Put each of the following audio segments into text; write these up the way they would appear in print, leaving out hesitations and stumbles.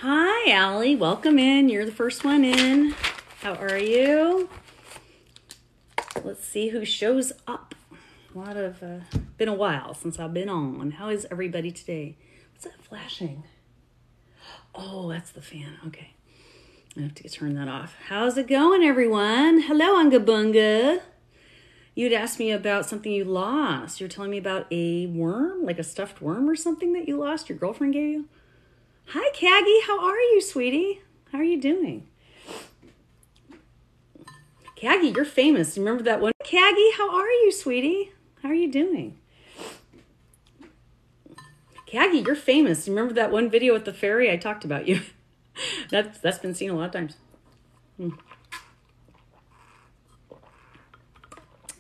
Hi, Allie. Welcome in. You're the first one in. How are you? Let's see who shows up. Been a while since I've been on. How is everybody today? What's that flashing? Oh, that's the fan. Okay. I have to turn that off. How's it going, everyone? Hello, Unga Bunga. You'd asked me about something you lost. You're telling me about a worm, like a stuffed worm or something that you lost your girlfriend gave you? Hi, Caggie. How are you, sweetie? How are you doing? Caggie, you're famous. Remember that one? Caggie, how are you, sweetie? How are you doing? Caggie, you're famous. Remember that one video at the ferry? I talked about you. That's been seen a lot of times.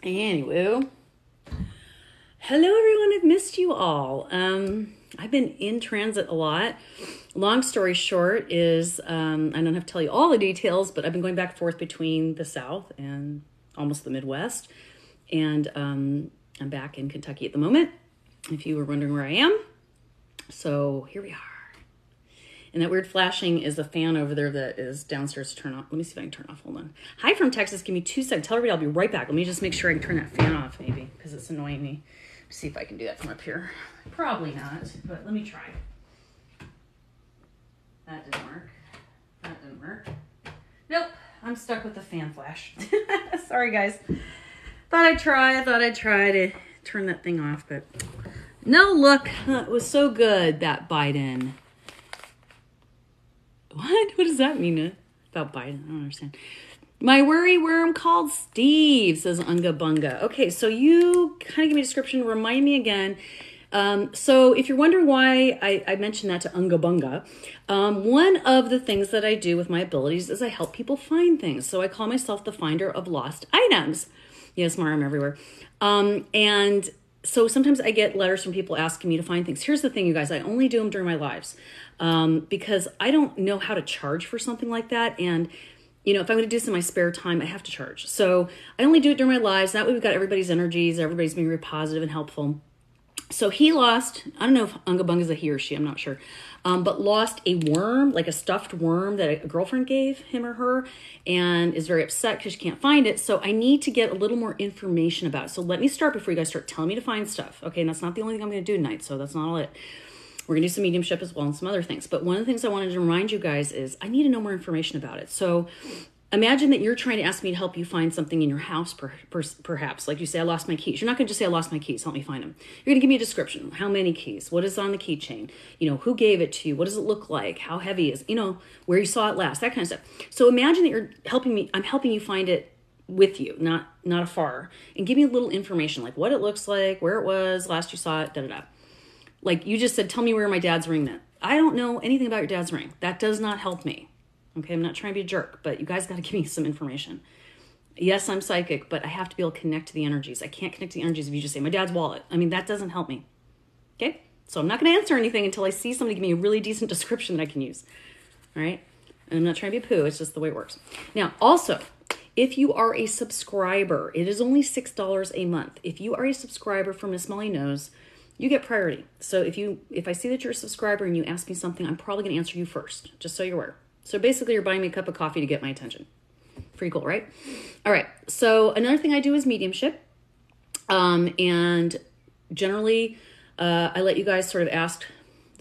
Anyway. Hello, everyone. I've missed you all. I've been in transit a lot. Long story short is, I don't have to tell you all the details, but I've been going back and forth between the South and almost the Midwest. And I'm back in Kentucky at the moment, if you were wondering where I am. So here we are. And that weird flashing is a fan over there that is downstairs to turn off. Let me see if I can turn off. Hold on. Hi from Texas. Give me 2 seconds. Tell everybody I'll be right back. Let me just make sure I can turn that fan off maybe because it's annoying me. See if I can do that from up here. Probably not, but let me try. That didn't work. That didn't work. Nope, I'm stuck with the fan flash. Sorry, guys. Thought I'd try to turn that thing off, but no, look, it was so good, that Biden. What does that mean about Biden? I don't understand. My worry worm called Steve, says Unga Bunga. Okay, so you kind of give me a description. Remind me again. So if you're wondering why I mentioned that to Unga Bunga, one of the things that I do with my abilities is I help people find things. So I call myself the finder of lost items. Yes, Mara, I'm everywhere. And so sometimes I get letters from people asking me to find things. Here's the thing, you guys. I only do them during my lives because I don't know how to charge for something like that. And you know, if I'm going to do this in my spare time, I have to charge. So I only do it during my lives. That way we've got everybody's energies. Everybody's being very positive and helpful. So he lost, I don't know if Unga Bunga is a he or she, I'm not sure, but lost a worm, like a stuffed worm that a girlfriend gave him or her, and is very upset because she can't find it. So I need to get a little more information about it. So let me start before you guys start telling me to find stuff. Okay, and that's not the only thing I'm going to do tonight, so that's not all it. We're going to do some mediumship as well and some other things. But one of the things I wanted to remind you guys is I need to know more information about it. So imagine that you're trying to ask me to help you find something in your house, perhaps. Like you say, I lost my keys. You're not going to just say, I lost my keys. Help me find them. You're going to give me a description. How many keys? What is on the keychain? You know, who gave it to you? What does it look like? How heavy is it? You know, where you saw it last, that kind of stuff. So imagine that you're helping me. I'm helping you find it with you, not afar. And give me a little information, like what it looks like, where it was, last you saw it, da-da-da. Like you just said, tell me where my dad's ring went. I don't know anything about your dad's ring. That does not help me. Okay, I'm not trying to be a jerk, but you guys got to give me some information. Yes, I'm psychic, but I have to be able to connect to the energies. I can't connect to the energies if you just say, my dad's wallet. I mean, that doesn't help me. Okay, so I'm not going to answer anything until I see somebody give me a really decent description that I can use. All right, and I'm not trying to be a poo. It's just the way it works. Now, also, if you are a subscriber, it is only $6 a month. If you are a subscriber for Miss Molly Knows, you get priority. So if I see that you're a subscriber and you ask me something, I'm probably going to answer you first, just so you're aware. So basically, you're buying me a cup of coffee to get my attention. Pretty cool, right? All right. So another thing I do is mediumship. And generally, I let you guys sort of ask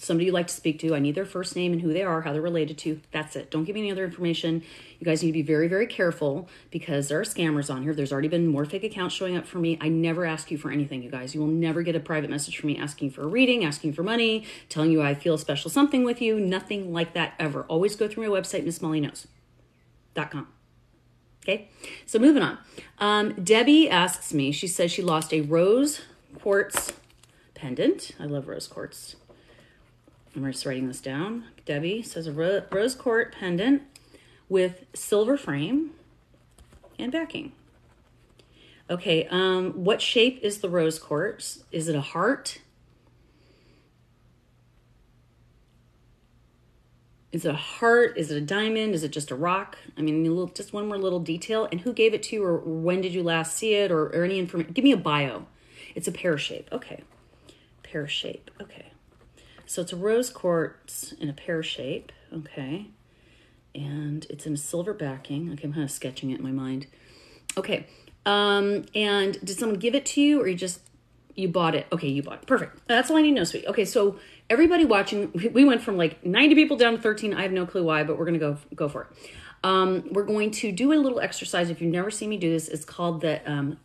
somebody you like to speak to. I need their first name and who they are, how they're related to. That's it. Don't give me any other information. You guys need to be very, very careful because there are scammers on here. There's already been more fake accounts showing up for me. I never ask you for anything, you guys. You will never get a private message from me asking for a reading, asking for money, telling you I feel a special something with you. Nothing like that ever. Always go through my website, MissMollyKnows.com. Okay, so moving on. Debbie asks me, she says she lost a rose quartz pendant. I love rose quartz. I'm just writing this down. Debbie says a rose quartz pendant with silver frame and backing. Okay, what shape is the rose quartz? Is it a heart? Is it a heart? Is it a diamond? Is it just a rock? I mean, just one more little detail. And who gave it to you, or when did you last see it, or any information? Give me a bio. It's a pear shape. Okay. Pear shape. Okay. So it's a rose quartz in a pear shape. Okay. And it's in a silver backing. Okay, I'm kind of sketching it in my mind. Okay. And did someone give it to you, or you bought it? Okay, you bought it. Perfect. That's all I need to know, sweetie. Okay, so everybody watching, we went from like 90 people down to 13. I have no clue why, but we're going to go for it. We're going to do a little exercise. If you've never seen me do this, it's called the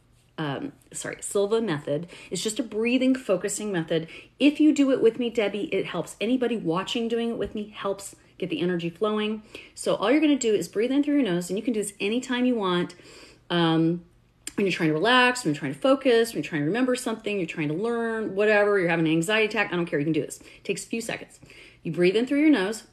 Silva method. It's just a breathing, focusing method. If you do it with me, Debbie, it helps. Anybody watching doing it with me helps get the energy flowing. So all you're going to do is breathe in through your nose, and you can do this anytime you want. When you're trying to relax, when you're trying to focus, when you're trying to remember something, you're trying to learn, whatever, you're having an anxiety attack, I don't care, you can do this. It takes a few seconds. You breathe in through your nose,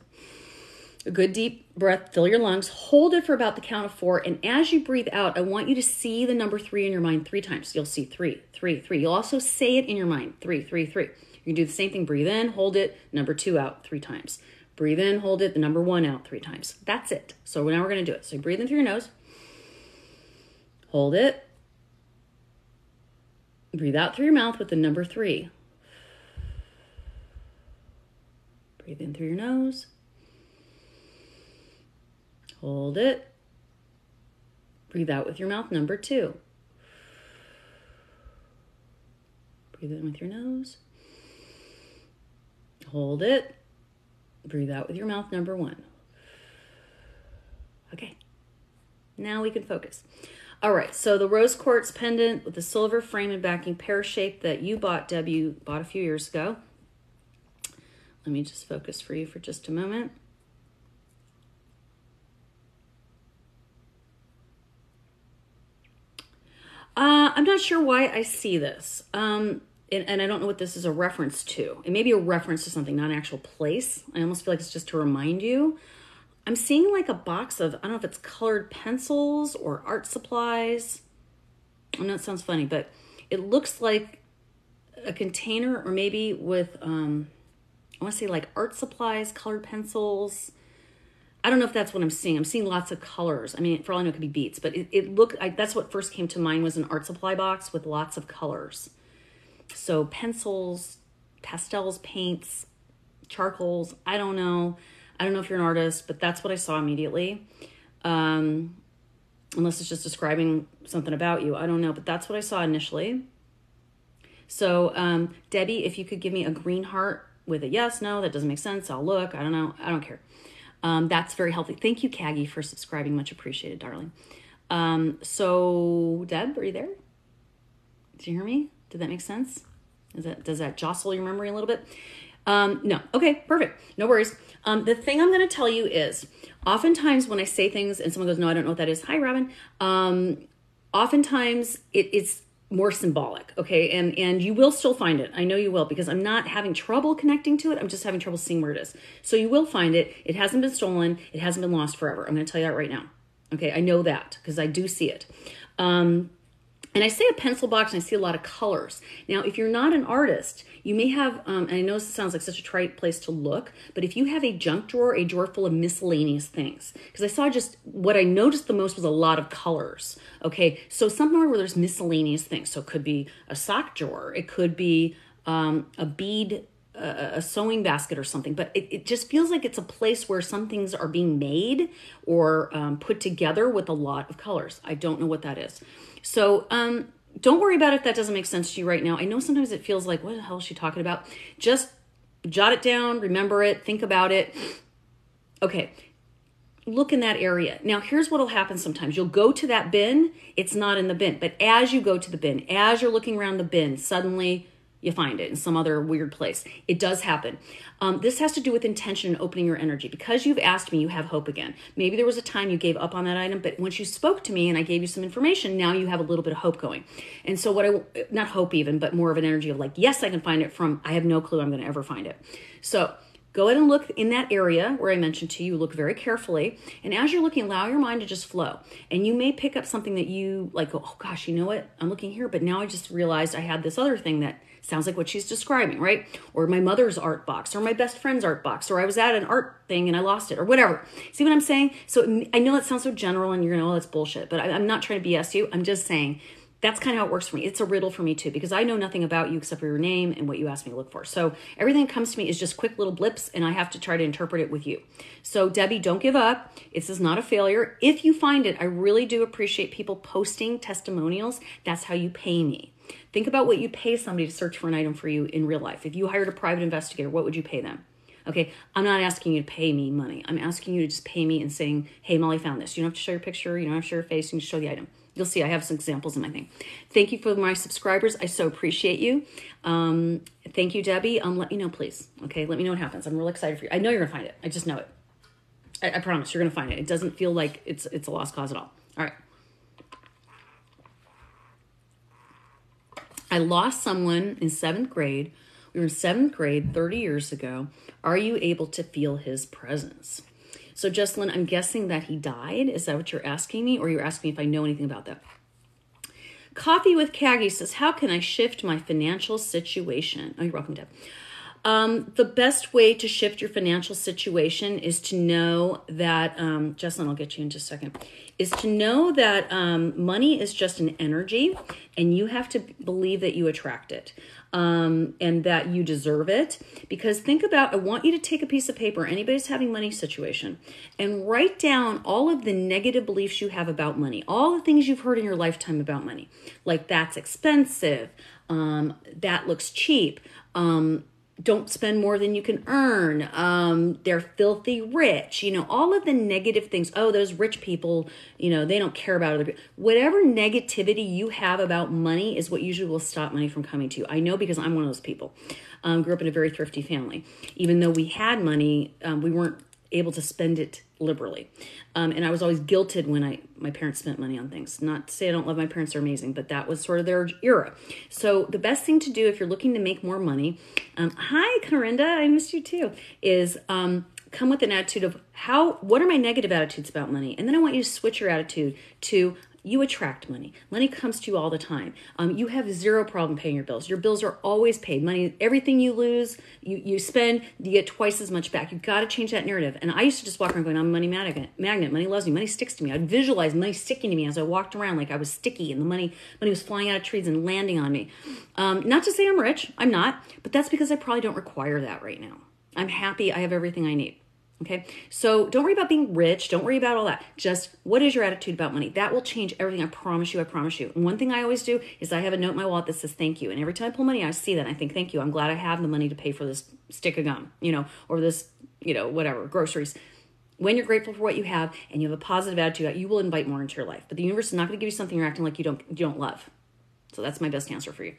a good deep breath, fill your lungs, hold it for about the count of 4, and as you breathe out, I want you to see the number 3 in your mind 3 times. You'll see 3, 3, 3. You'll also say it in your mind, 3, 3, 3. You can do the same thing, breathe in, hold it, number 2 out 3 times. Breathe in, hold it, the number 1 out 3 times. That's it. So now we're going to do it. So you breathe in through your nose, hold it, breathe out through your mouth with the number 3. Breathe in through your nose. Hold it. Breathe out with your mouth, number 2. Breathe in with your nose. Hold it. Breathe out with your mouth, number 1. Okay. Now we can focus. All right, so the rose quartz pendant with the silver frame and backing, pear shape that you bought, Deb, you bought a few years ago. Let me just focus for you for just a moment. I'm not sure why I see this, and I don't know what this is a reference to. It may be a reference to something, not an actual place. I almost feel like it's just to remind you. I'm seeing like a box of, I don't know if it's colored pencils or art supplies. I know it sounds funny, but it looks like a container, or maybe with, I want to say like art supplies, colored pencils. I don't know if that's what I'm seeing. I'm seeing lots of colors. I mean, for all I know, it could be beads, but it looked like that's what first came to mind, was an art supply box with lots of colors. So pencils, pastels, paints, charcoals, I don't know. I don't know if you're an artist, but that's what I saw immediately. Unless it's just describing something about you. I don't know, but that's what I saw initially. So, Debbie, if you could give me a green heart with a yes, no, that doesn't make sense. I'll look. I don't know. I don't care. That's very healthy. Thank you, Kaggy, for subscribing. Much appreciated, darling. So, Deb, are you there? Did you hear me? Did that make sense? Does that jostle your memory a little bit? No. Okay, perfect. No worries. The thing I'm going to tell you is, oftentimes when I say things and someone goes, no, I don't know what that is. Hi, Robin. Oftentimes it's more symbolic. Okay. And you will still find it. I know you will, because I'm not having trouble connecting to it. I'm just having trouble seeing where it is. So you will find it. It hasn't been stolen. It hasn't been lost forever. I'm going to tell you that right now. Okay. I know that because I do see it. And I say a pencil box, and I see a lot of colors. Now, if you're not an artist, you may have, and I know this sounds like such a trite place to look, but if you have a junk drawer, a drawer full of miscellaneous things, because I saw just, what I noticed the most was a lot of colors. Okay, so somewhere where there's miscellaneous things. So it could be a sock drawer. It could be a bead, a sewing basket or something, but it just feels like it's a place where some things are being made or put together with a lot of colors. I don't know what that is. So don't worry about it if that doesn't make sense to you right now. I know sometimes it feels like, what the hell is she talking about? Just jot it down, remember it, think about it. Okay, look in that area. Now, here's what will happen sometimes. You'll go to that bin, it's not in the bin. But as you go to the bin, as you're looking around the bin, suddenly you find it in some other weird place. It does happen. This has to do with intention and opening your energy. Because you've asked me, you have hope again. Maybe there was a time you gave up on that item, but once you spoke to me and I gave you some information, now you have a little bit of hope going. And so not hope even, but more of an energy of like, yes, I can find it, from I have no clue I'm going to ever find it. So Go ahead and look in that area where I mentioned to you, look very carefully. And as you're looking, allow your mind to just flow. And you may pick up something that you like, oh gosh, you know what? I'm looking here, but now I just realized I had this other thing that sounds like what she's describing, right? Or my mother's art box, or my best friend's art box, or I was at an art thing and I lost it, or whatever. See what I'm saying? So I know it sounds so general and you're going, oh, that's bullshit. But I'm not trying to BS you. I'm just saying, that's kind of how it works for me. It's a riddle for me too, because I know nothing about you except for your name and what you asked me to look for. So everything that comes to me is just quick little blips, and I have to try to interpret it with you. So Debbie, don't give up. This is not a failure. If you find it, I really do appreciate people posting testimonials. That's how you pay me. Think about what you pay somebody to search for an item for you in real life. If you hired a private investigator, what would you pay them? Okay, I'm not asking you to pay me money. I'm asking you to just pay me and saying, hey, Molly found this. You don't have to show your picture. You don't have to show your face. You can show the item. You'll see I have some examples in my thing. Thank you for my subscribers. I so appreciate you. Thank you, Debbie. Let me know, please. Okay, let me know what happens. I'm really excited for you. I know you're going to find it. I just know it. I promise you're going to find it. It doesn't feel like it's a lost cause at all. All right. I lost someone in 7th grade. We were in 7th grade 30 years ago. Are you able to feel his presence? So, Jessalyn, I'm guessing that he died. Is that what you're asking me? Or you're asking me if I know anything about that? Coffee with Kagi says, how can I shift my financial situation? Oh, you're welcome, Deb. The best way to shift your financial situation is to know that, Jessalyn, I'll get you in just a second, is to know that money is just an energy, and you have to believe that you attract it. And that you deserve it. Because think about, I want you to take a piece of paper, anybody's having money situation, and write down all of the negative beliefs you have about money, all the things you've heard in your lifetime about money. Like, that's expensive, that looks cheap, don't spend more than you can earn, they're filthy rich, all of the negative things. Oh, those rich people, they don't care about other people. Whatever negativity you have about money is what usually will stop money from coming to you. I know, because I'm one of those people. Grew up in a very thrifty family. Even though we had money, we weren't able to spend it liberally. And I was always guilted when my parents spent money on things. Not to say I don't love my parents, they're amazing, but that was sort of their era. So the best thing to do if you're looking to make more money, hi Corinda, I missed you too, is come with an attitude of what are my negative attitudes about money? And then I want you to switch your attitude to, you attract money. Money comes to you all the time. You have zero problem paying your bills. Your bills are always paid. Money, everything you lose, you spend, you get twice as much back. You've got to change that narrative. And I used to just walk around going, I'm a money magnet. Money loves me. Money sticks to me. I'd visualize money sticking to me as I walked around like I was sticky and the money was flying out of trees and landing on me. Not to say I'm rich. I'm not. But that's because I probably don't require that right now. I'm happy. I have everything I need. Okay, so don't worry about being rich. Don't worry about all that. Just what is your attitude about money? That will change everything. I promise you. I promise you. And one thing I always do is I have a note in my wallet that says thank you. And every time I pull money, I see that. And I think, thank you. I'm glad I have the money to pay for this stick of gum, or this, whatever, groceries. When you're grateful for what you have and you have a positive attitude, you will invite more into your life. But the universe is not going to give you something you're acting like you don't love. So that's my best answer for you.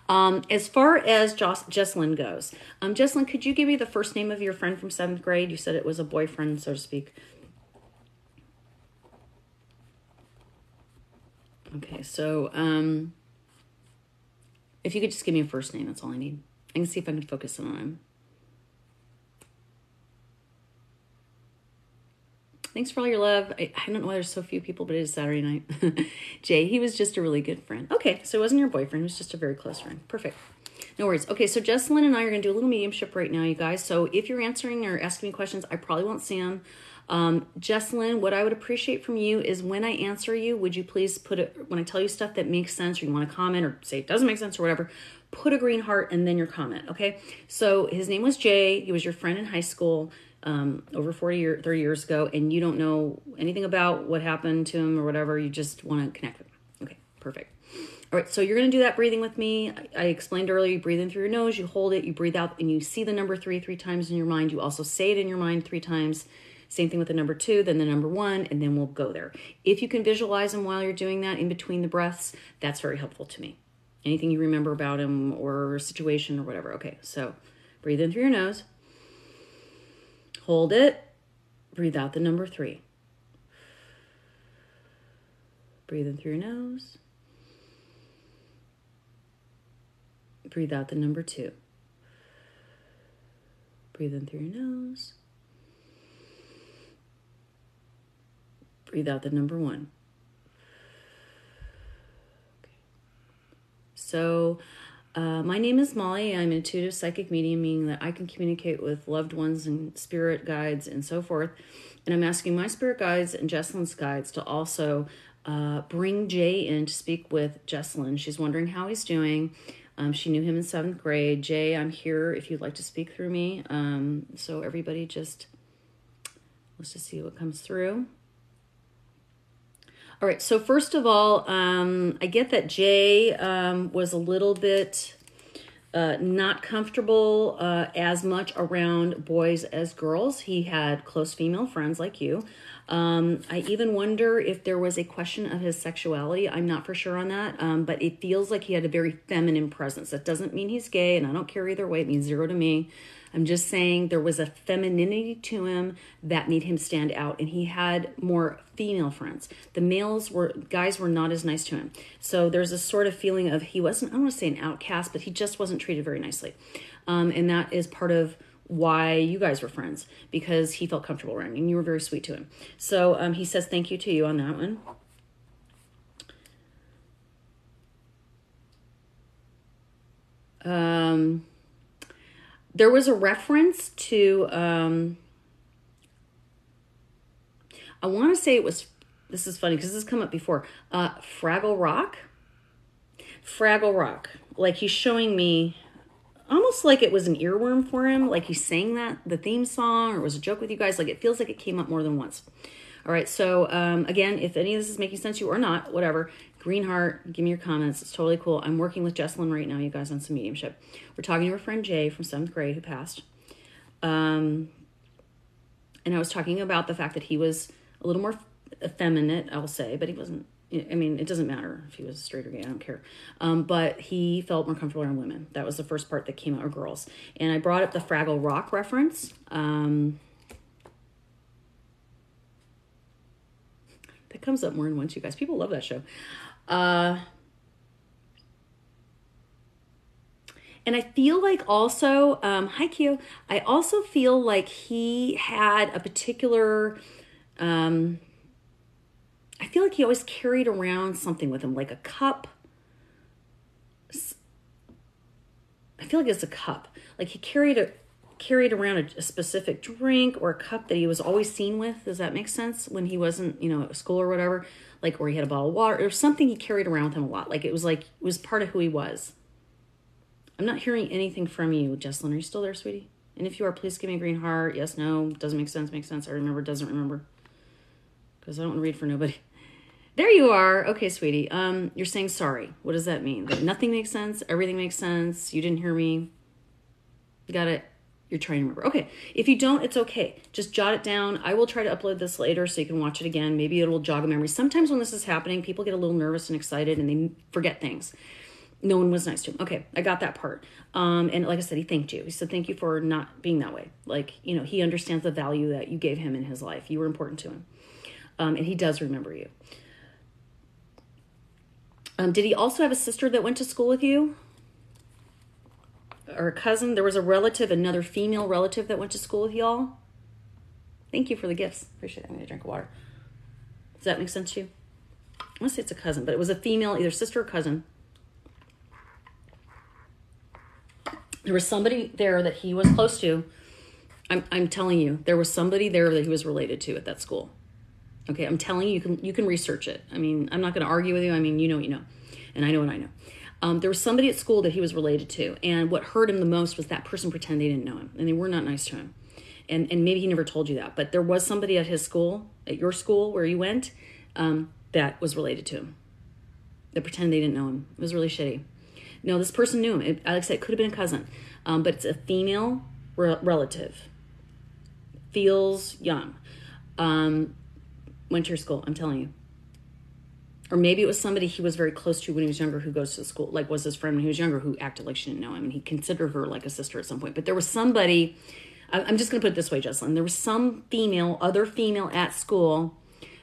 As far as Jessalyn goes, Jessalyn, could you give me the first name of your friend from 7th grade? You said it was a boyfriend, so to speak. Okay, so if you could just give me a first name, that's all I need. I can see if I can focus in on him. Thanks for all your love. I don't know why there's so few people, but it is Saturday night. Jay, he was just a really good friend. Okay, so it wasn't your boyfriend. It was just a very close friend. Perfect. No worries. Okay, so Jessalyn and I are going to do a little mediumship right now, you guys. So if you're answering or asking me questions, I probably won't see them. Jessalyn, what I would appreciate from you is when I answer you, would you please when I tell you stuff that makes sense or you want to comment or say it doesn't make sense or whatever, put a green heart and then your comment, okay? So his name was Jay. He was your friend in high school. Over 30 years ago, and you don't know anything about what happened to him or whatever, you just want to connect with him. Okay, perfect. All right, so you're going to do that breathing with me. I explained earlier, you breathe in through your nose, you hold it, you breathe out, and you see the number 3 times in your mind. You also say it in your mind 3 times. Same thing with the number 2, then the number 1, and then we'll go there. If you can visualize him while you're doing that in between the breaths, that's very helpful to me. Anything you remember about him or a situation or whatever. Okay, so breathe in through your nose. Hold it. Breathe out the number 3. Breathe in through your nose. Breathe out the number 2. Breathe in through your nose. Breathe out the number 1. Okay. So, my name is Molly. I'm an intuitive psychic medium, meaning that I can communicate with loved ones and spirit guides and so forth. And I'm asking my spirit guides and Jesselyn's guides to also bring Jay in to speak with Jesselyn. She's wondering how he's doing. She knew him in 7th grade. Jay, I'm here if you'd like to speak through me. So everybody let's just see what comes through. All right, so first of all, I get that Jay was a little bit not comfortable as much around boys as girls. He had close female friends like you. I even wonder if there was a question of his sexuality. I'm not for sure on that, but it feels like he had a very feminine presence. That doesn't mean he's gay, and I don't care either way. It means 0 to me. I'm just saying there was a femininity to him that made him stand out, and he had more female friends. The guys were not as nice to him. So there's a sort of feeling of he wasn't, I don't want to say an outcast, but he just wasn't treated very nicely. And that is part of why you guys were friends, because he felt comfortable around you and you were very sweet to him. So he says thank you to you on that one. There was a reference to, I want to say it was, this is funny because this has come up before, Fraggle Rock. Fraggle Rock. Like he's showing me, almost like it was an earworm for him, like he sang the theme song, or it was a joke with you guys. Like it feels like it came up more than once. All right, so again, if any of this is making sense to you or not, whatever, green heart, give me your comments. It's totally cool. I'm working with Jesselyn right now, you guys, on some mediumship. We're talking to her friend Jay from 7th grade who passed. And I was talking about the fact that he was a little more effeminate, I'll say, but he wasn't. I mean, it doesn't matter if he was straight or gay, I don't care. But he felt more comfortable around women. That was the first part that came out, or girls. And I brought up the Fraggle Rock reference. That comes up more than once, you guys. People love that show. And I feel like also, hi Q, I also feel like he had a particular, I feel like he always carried around something with him, like a cup. I feel like it's a cup. Like he carried around a specific drink or a cup that he was always seen with. Does that make sense? When he wasn't, at school or whatever, like, or he had a bottle of water or something he carried around with him a lot. Like it was part of who he was. I'm not hearing anything from you, Jesselyn. Are you still there, sweetie? And if you are, please give me a green heart. Yes, no, doesn't make sense, makes sense. I remember, doesn't remember. Because I don't want to read for nobody. There you are. Okay, sweetie. You're saying sorry. What does that mean? That nothing makes sense? Everything makes sense? You didn't hear me? Got it? You're trying to remember. Okay. If you don't, it's okay. Just jot it down. I will try to upload this later so you can watch it again. Maybe it will jog a memory. Sometimes when this is happening, people get a little nervous and excited and they forget things. No one was nice to him. Okay, I got that part. And like I said, he thanked you. He said, thank you for not being that way. Like, he understands the value that you gave him in his life. You were important to him. And he does remember you. Did he also have a sister that went to school with you? Or a cousin? There was a relative, another female relative that went to school with y'all? Thank you for the gifts. Appreciate it. I'm going to drink water. Does that make sense to you? I want to say it's a cousin, but it was a female, either sister or cousin. There was somebody there that he was close to. I'm telling you, there was somebody there that he was related to at that school. Okay, I'm telling you, you can research it. I mean, I'm not going to argue with you. I mean, you know what you know. And I know what I know. There was somebody at school that he was related to. And what hurt him the most was that person pretended they didn't know him. And they were not nice to him. And maybe he never told you that. But there was somebody at his school, at your school where you went, that was related to him. That pretended they didn't know him. It was really shitty. No, this person knew him. Like I said, it could have been a cousin. But it's a female relative. Feels young. Went to your school, I'm telling you. Or maybe it was somebody he was very close to when he was younger who goes to school, like was his friend when he was younger who acted like she didn't know him. And he considered her like a sister at some point. But there was somebody, I'm just going to put it this way, Jesselyn. There was some other female at school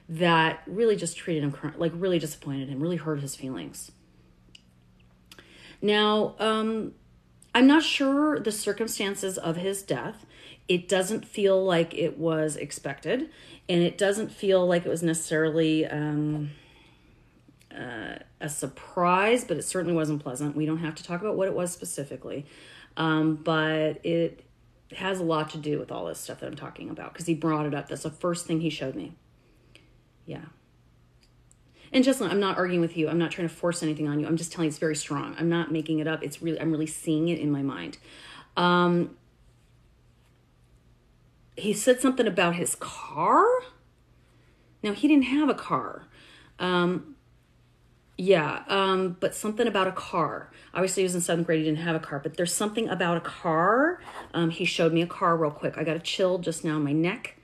that really just treated him, like really disappointed him, really hurt his feelings. Now, I'm not sure the circumstances of his death. It doesn't feel like it was expected, and it doesn't feel like it was necessarily a surprise, but it certainly wasn't pleasant. We don't have to talk about what it was specifically, but it has a lot to do with all this stuff that I'm talking about, because he brought it up. That's the first thing he showed me. Yeah. And Jessalyn, I'm not arguing with you. I'm not trying to force anything on you. I'm just telling you it's very strong. I'm not making it up. I'm really seeing it in my mind. He said something about his car. Now, he didn't have a car. But something about a car. Obviously, he was in 7th grade. He didn't have a car, but there's something about a car. He showed me a car real quick. I got a chill just now in my neck.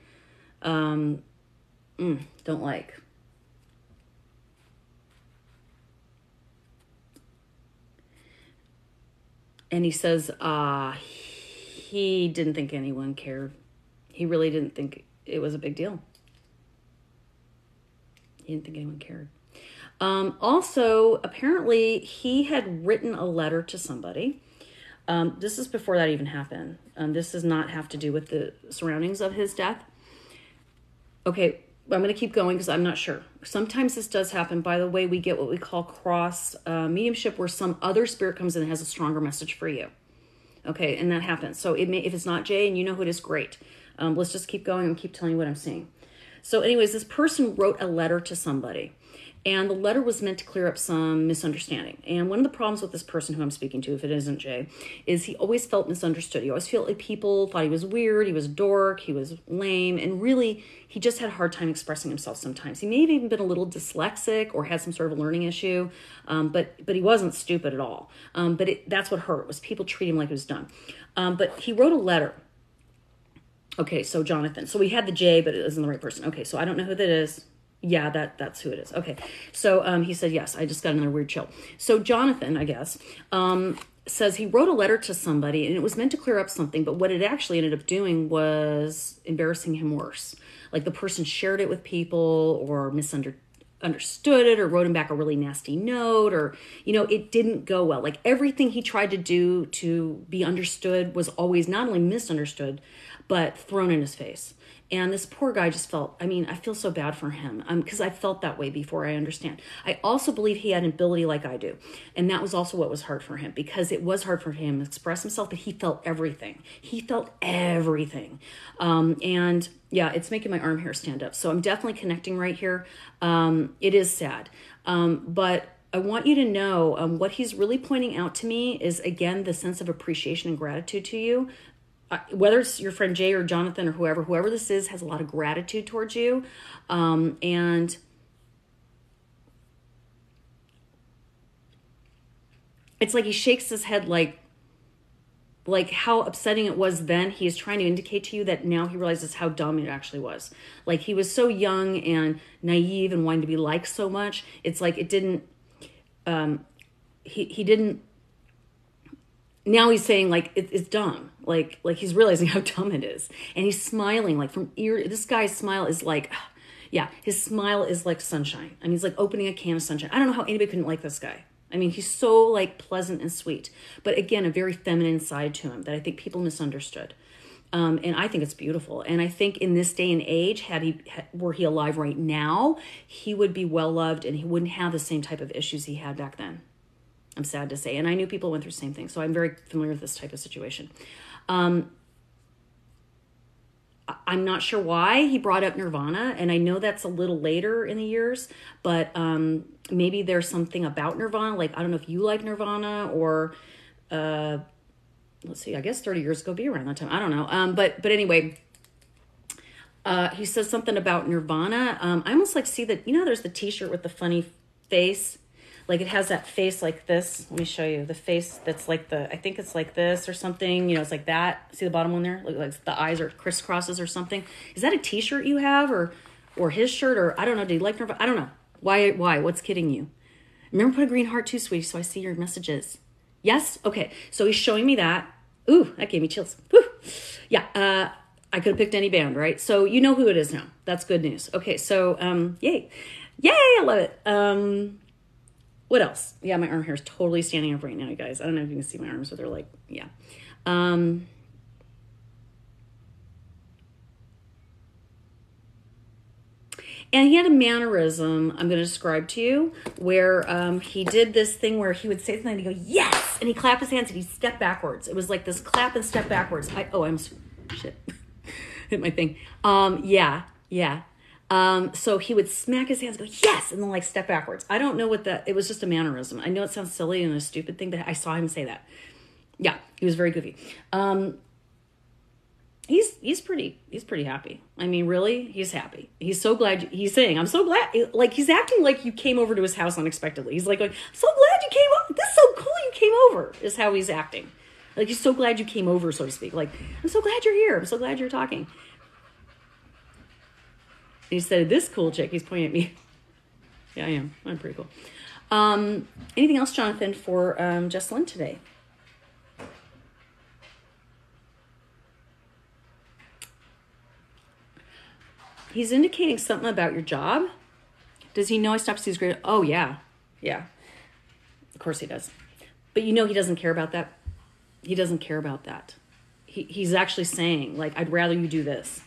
Don't like. And he says he didn't think anyone cared. He really didn't think it was a big deal. He didn't think anyone cared. Also, apparently, he had written a letter to somebody. This is before that even happened. This does not have to do with the surroundings of his death. Okay, I'm going to keep going because I'm not sure. Sometimes this does happen. By the way, we get what we call cross mediumship, where some other spirit comes in and has a stronger message for you. Okay, and that happens. So if it's not Jay and you know who it is, great. Let's just keep going and keep telling you what I'm seeing. So anyways, this person wrote a letter to somebody. And the letter was meant to clear up some misunderstanding. And one of the problems with this person who I'm speaking to, if it isn't Jay, is he always felt misunderstood. He always felt like people thought he was weird, he was a dork, he was lame, and really, he just had a hard time expressing himself sometimes. He may have even been a little dyslexic or had some sort of a learning issue, but he wasn't stupid at all. That's what hurt, was people treat him like he was dumb. But he wrote a letter. Okay, so Jonathan. So we had the J, but it isn't the right person. Okay, so I don't know who that is. Yeah, that's who it is. Okay. So he said, yes, I just got another weird chill. So Jonathan, I guess, says he wrote a letter to somebody and it was meant to clear up something, but what it actually ended up doing was embarrassing him worse. Like the person shared it with people or misunderstood it or wrote him back a really nasty note, or, it didn't go well. Like everything he tried to do to be understood was always not only misunderstood, but thrown in his face. And this poor guy just felt, I feel so bad for him because I felt that way before, I understand. I also believe he had an ability like I do. And that was also what was hard for him, because it was hard for him to express himself, but he felt everything. He felt everything. And yeah, it's making my arm hair stand up. So I'm definitely connecting right here. It is sad. But I want you to know what he's really pointing out to me is, again, the sense of appreciation and gratitude to you. Whether it's your friend Jay or Jonathan or whoever this is, has a lot of gratitude towards you. And it's like he shakes his head like how upsetting it was then. He is trying to indicate to you that now he realizes how dumb it actually was. Like he was so young and naive and wanting to be liked so much. It's like it didn't, he didn't. Now he's saying like it's dumb, like he's realizing how dumb it is, and he's smiling like from ear. This guy's smile is like, yeah, his smile is like sunshine. He's like opening a can of sunshine. I don't know how anybody couldn't like this guy. He's so like pleasant and sweet, but again, a very feminine side to him that I think people misunderstood, and I think it's beautiful. And I think in this day and age, were he alive right now, he would be well loved, and he wouldn't have the same type of issues he had back then. I'm sad to say. And I knew people went through the same thing. So I'm very familiar with this type of situation. I'm not sure why he brought up Nirvana. And I know that's a little later in the years. But maybe there's something about Nirvana. Like, I don't know if you like Nirvana or, let's see, I guess 30 years ago, be around that time. I don't know. But anyway, he says something about Nirvana. I almost like to see that, there's the t-shirt with the funny face. Like it has that face like this. Let me show you the face that's like I think it's like this or something. It's like that. See the bottom one there? Like the eyes are crisscrosses or something. Is that a t-shirt you have or his shirt? Or I don't know. Do you like Nirvana? I don't know. Why? What's kidding you? Remember, put a green heart too, sweetie, so I see your messages. Yes? Okay. So he's showing me that. Ooh, that gave me chills. Woo. Yeah. I could have picked any band, right? So you know who it is now. That's good news. Okay. So, yay. Yay. I love it. What else? Yeah, my arm hair is totally standing up right now, you guys. I don't know if you can see my arms, but they're like, yeah. And he had a mannerism I'm going to describe to you where he did this thing where he would say something and he'd go, yes! And he'd clap his hands and he'd step backwards. It was like this clap and step backwards. Shit. Hit my thing. Yeah. So he would smack his hands and go, yes! And then like step backwards. I don't know it was just a mannerism. I know it sounds silly and a stupid thing, but I saw him say that. Yeah, he was very goofy. He's pretty happy. I mean, really, he's happy. He's so glad. He's saying, I'm so glad. Like, he's acting like you came over to his house unexpectedly. He's like, I'm so glad you came over. This is so cool you came over, is how he's acting. Like, he's so glad you came over, so to speak. Like, I'm so glad you're here. I'm so glad you're talking. And he said, this cool chick. He's pointing at me. Yeah, I am. I'm pretty cool. Anything else, Jonathan, for Jessalyn today? He's indicating something about your job. Does he know I stopped to see his grade? Oh, yeah. Yeah. Of course he does. But you know he doesn't care about that. He doesn't care about that. He's actually saying, like, I'd rather you do this.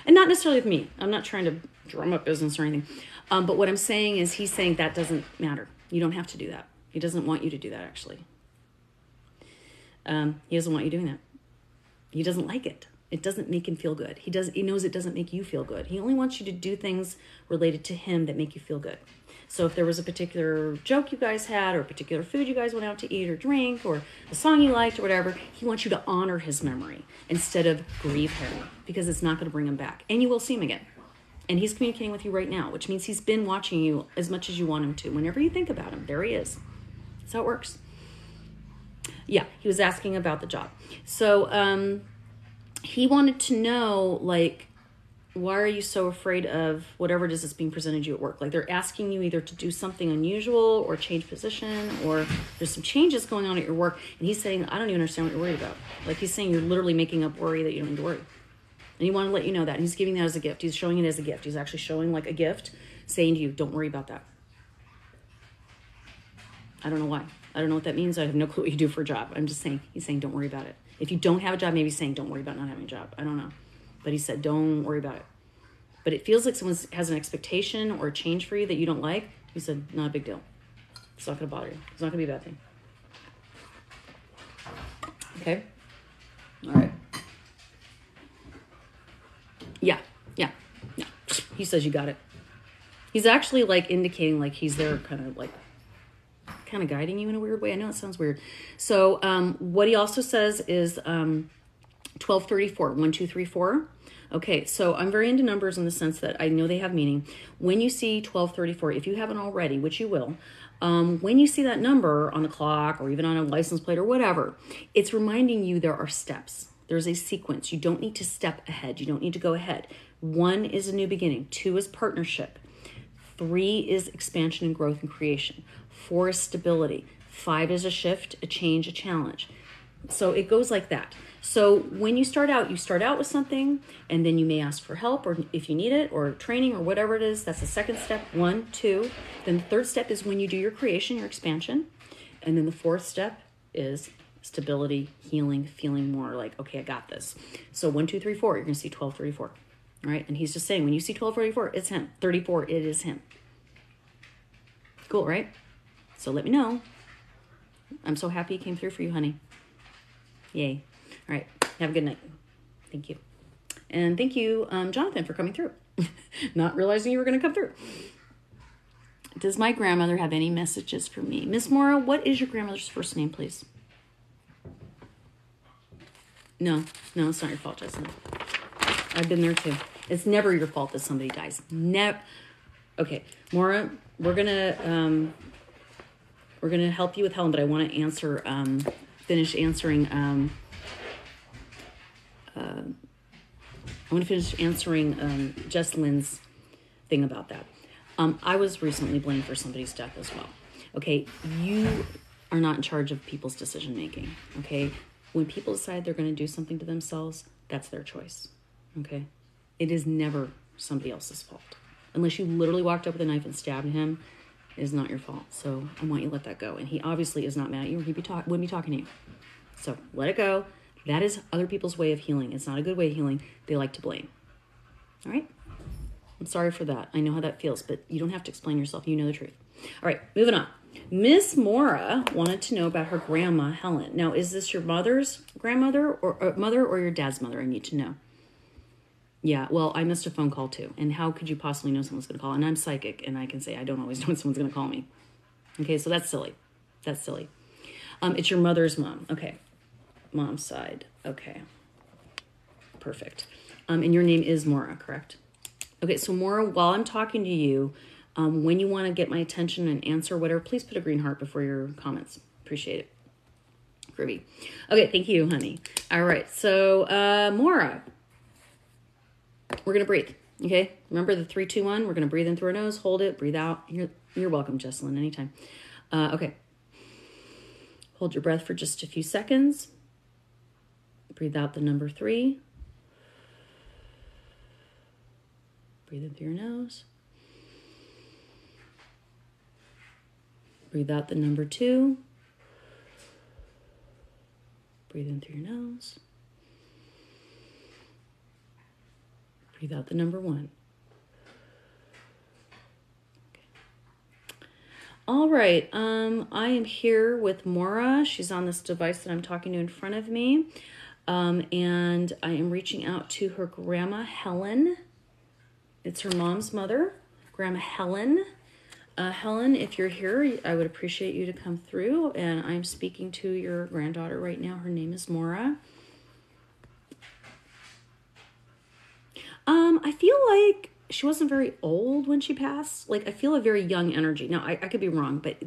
And not necessarily with me. I'm not trying to drum up business or anything. But what I'm saying is he's saying that doesn't matter. You don't have to do that. He doesn't want you to do that, actually. He doesn't want you doing that. He doesn't like it. It doesn't make him feel good. He knows it doesn't make you feel good. He only wants you to do things related to him that make you feel good. So if there was a particular joke you guys had or a particular food you guys went out to eat or drink or a song you liked or whatever, he wants you to honor his memory instead of grieve him because it's not going to bring him back. And you will see him again. And he's communicating with you right now, which means he's been watching you as much as you want him to. Whenever you think about him, there he is. That's how it works. Yeah, he was asking about the job. So, he wanted to know, like, why are you so afraid of whatever it is that's being presented to you at work? Like, they're asking you either to do something unusual or change position or there's some changes going on at your work. And he's saying, I don't even understand what you're worried about. Like, he's saying you're literally making up worry that you don't need to worry. And he wanted to let you know that. And he's giving that as a gift. He's showing it as a gift. He's actually showing, like, a gift, saying to you, don't worry about that. I don't know why. I don't know what that means. I have no clue what you do for a job. I'm just saying, he's saying, don't worry about it. If you don't have a job, maybe he's saying, don't worry about not having a job. I don't know. But he said, don't worry about it. But it feels like someone has an expectation or a change for you that you don't like. He said, not a big deal. It's not going to bother you. It's not going to be a bad thing. Okay? All right. Yeah. He says you got it. He's actually, like, indicating, like, he's there kind of guiding you in a weird way. I know it sounds weird. So what he also says is 1234, 1, 2, 3, 4. Okay, so I'm very into numbers in the sense that I know they have meaning. When you see 1234, if you haven't already, which you will, when you see that number on the clock or even on a license plate or whatever, it's reminding you there are steps. There's a sequence. You don't need to step ahead. You don't need to go ahead. 1 is a new beginning. 2 is partnership. 3 is expansion and growth and creation. 4 is stability. 5 is a shift, a change, a challenge. So it goes like that. So when you start out with something, and then you may ask for help, or if you need it, or training, or whatever it is. That's the second step, 1, 2. Then the third step is when you do your creation, your expansion. And then the fourth step is stability, healing, feeling more like, okay, I got this. So 1, 2, 3, 4, you're going to see 1234. All right? And he's just saying, when you see 1234, it's him. 34, it is him. Cool, right? So let me know. I'm so happy he came through for you, honey. Yay. All right. Have a good night. Thank you. And thank you, Jonathan, for coming through. Not realizing you were going to come through. Does my grandmother have any messages for me? Miss Mora, what is your grandmother's first name, please? No, it's not your fault, Justin. I've been there too. It's never your fault that somebody dies. Never. Okay, Mora, we're gonna help you with Helen, but I want to finish answering. I want to finish answering Jessalyn's thing about that. I was recently blamed for somebody's death as well. Okay, you are not in charge of people's decision making. Okay, when people decide they're going to do something to themselves, that's their choice. Okay, it is never somebody else's fault. Unless you literally walked up with a knife and stabbed him, It is not your fault. So I want you to let that go. And he obviously is not mad at you, or wouldn't be talking to you. So let it go. That is other people's way of healing. It's not a good way of healing. They like to blame. All right? I'm sorry for that. I know how that feels, but you don't have to explain yourself. You know the truth. All right, moving on. Miss Mora wanted to know about her grandma, Helen. Now, is this your mother's grandmother or mother or your dad's mother? I need to know. Yeah, well, I missed a phone call too. And how could you possibly know someone's going to call? And I'm psychic, and I can say I don't always know when someone's going to call me. Okay, so that's silly. That's silly. It's your mother's mom. Okay, mom's side. Okay, perfect. And your name is Mora, correct? Okay, so Mora, while I'm talking to you, when you want to get my attention and answer whatever, please put a green heart before your comments. Appreciate it. Groovy. Okay, thank you, honey. All right, so Mora, we're going to breathe, okay? Remember the 3, 2, 1? We're going to breathe in through our nose, hold it, breathe out. You're welcome, Jesselyn, anytime. Okay. Hold your breath for just a few seconds. Breathe out the number 3. Breathe in through your nose. Breathe out the number 2. Breathe in through your nose. Breathe out the number 1. Okay. All right. I am here with Mora. She's on this device that I'm talking to in front of me. And I am reaching out to her grandma, Helen. It's her mom's mother, Grandma Helen. Helen, if you're here, I would appreciate you to come through. And I'm speaking to your granddaughter right now. Her name is Mora. I feel like she wasn't very old when she passed. Like, I feel a very young energy. Now, I could be wrong, but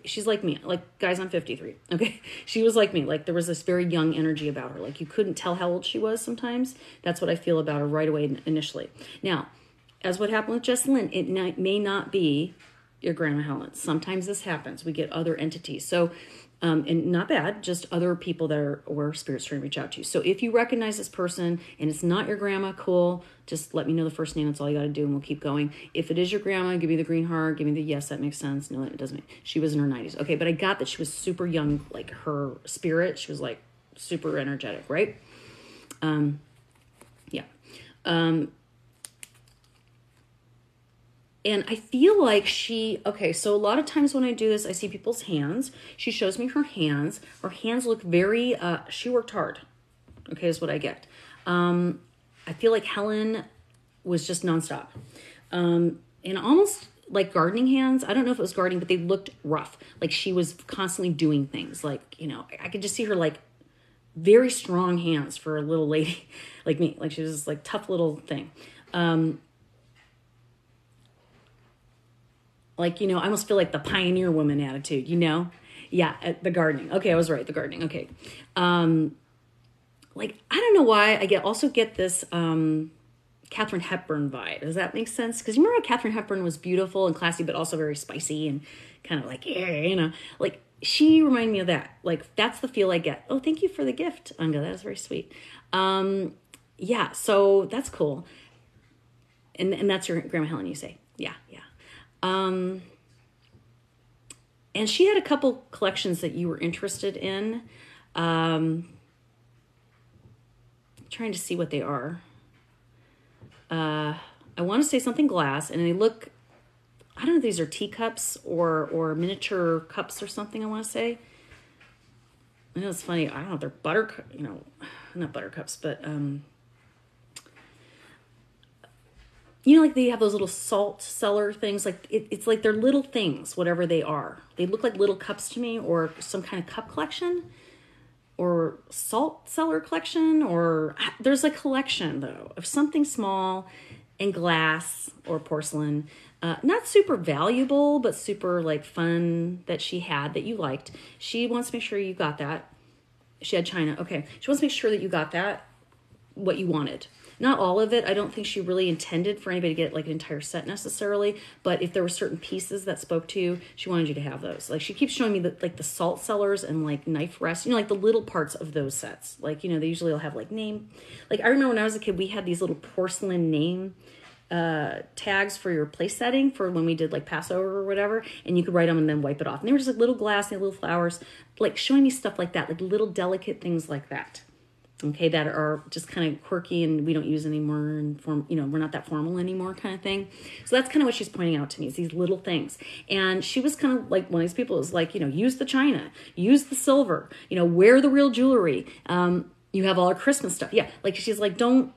she's like me. Like, guys, I'm 53, okay? She was like me. Like, there was this very young energy about her. Like, you couldn't tell how old she was sometimes. That's what I feel about her right away initially. Now, as what happened with Jesselyn, it may not be your Grandma Helen. Sometimes this happens. We get other entities. So, and not bad, just other people that are, or spirits trying to reach out to you. So if you recognize this person and it's not your grandma, cool. Just let me know the first name. That's all you got to do, and we'll keep going. If it is your grandma, give me the green heart. Give me the yes, that makes sense. No, it doesn't. She was in her 90s. Okay, but I got that she was super young, like her spirit. She was like super energetic, right? Yeah. And I feel like okay, so a lot of times when I do this, I see people's hands. She shows me her hands. Her hands look very, she worked hard, okay, is what I get. I feel like Helen was just nonstop. And almost like gardening hands. I don't know if it was gardening, but they looked rough. Like she was constantly doing things. Like, I could just see her like very strong hands for a little lady like me. Like she was this like tough little thing. Like, I almost feel like the pioneer woman attitude, Yeah, the gardening. Okay, I was right, the gardening. Okay. Like, I don't know why I also get this Katharine Hepburn vibe. Does that make sense? Because you remember how Katharine Hepburn was beautiful and classy, but also very spicy and kind of like, like she reminded me of that. Like, that's the feel I get. Oh, thank you for the gift, Unga. That was very sweet. Yeah, so that's cool. And that's your Grandma Helen, you say? Yeah. And she had a couple collections that you were interested in. Trying to see what they are. I want to say something glass, and they look, I don't know if these are teacups or miniature cups or something, I want to say. I know it's funny. I don't know if they're not buttercups, but, like they have those little salt cellar things. Like it's like they're little things, whatever they are. They look like little cups to me, or some kind of cup collection, or salt cellar collection, or there's a collection though of something small and glass or porcelain. Not super valuable, but super like fun that she had that you liked. She wants to make sure you got that. She had china. Okay. She wants to make sure that you got that, what you wanted. Not all of it. I don't think she really intended for anybody to get like an entire set necessarily. But if there were certain pieces that spoke to you, she wanted you to have those. Like she keeps showing me the salt cellars and like knife rests, like the little parts of those sets. Like, they usually will have like name. Like I remember when I was a kid, we had these little porcelain name tags for your place setting for when we did like Passover or whatever, and you could write them and then wipe it off. And they were just like little glass and little flowers, like showing me stuff like that, like little delicate things like that. Okay, that are just kind of quirky and we don't use anymore, and we're not that formal anymore, kind of thing. So that's kind of what she's pointing out to me, is these little things. And she was kind of like one of these people is like, use the china, use the silver, wear the real jewelry. You have all our Christmas stuff. Yeah. Like she's like, don't,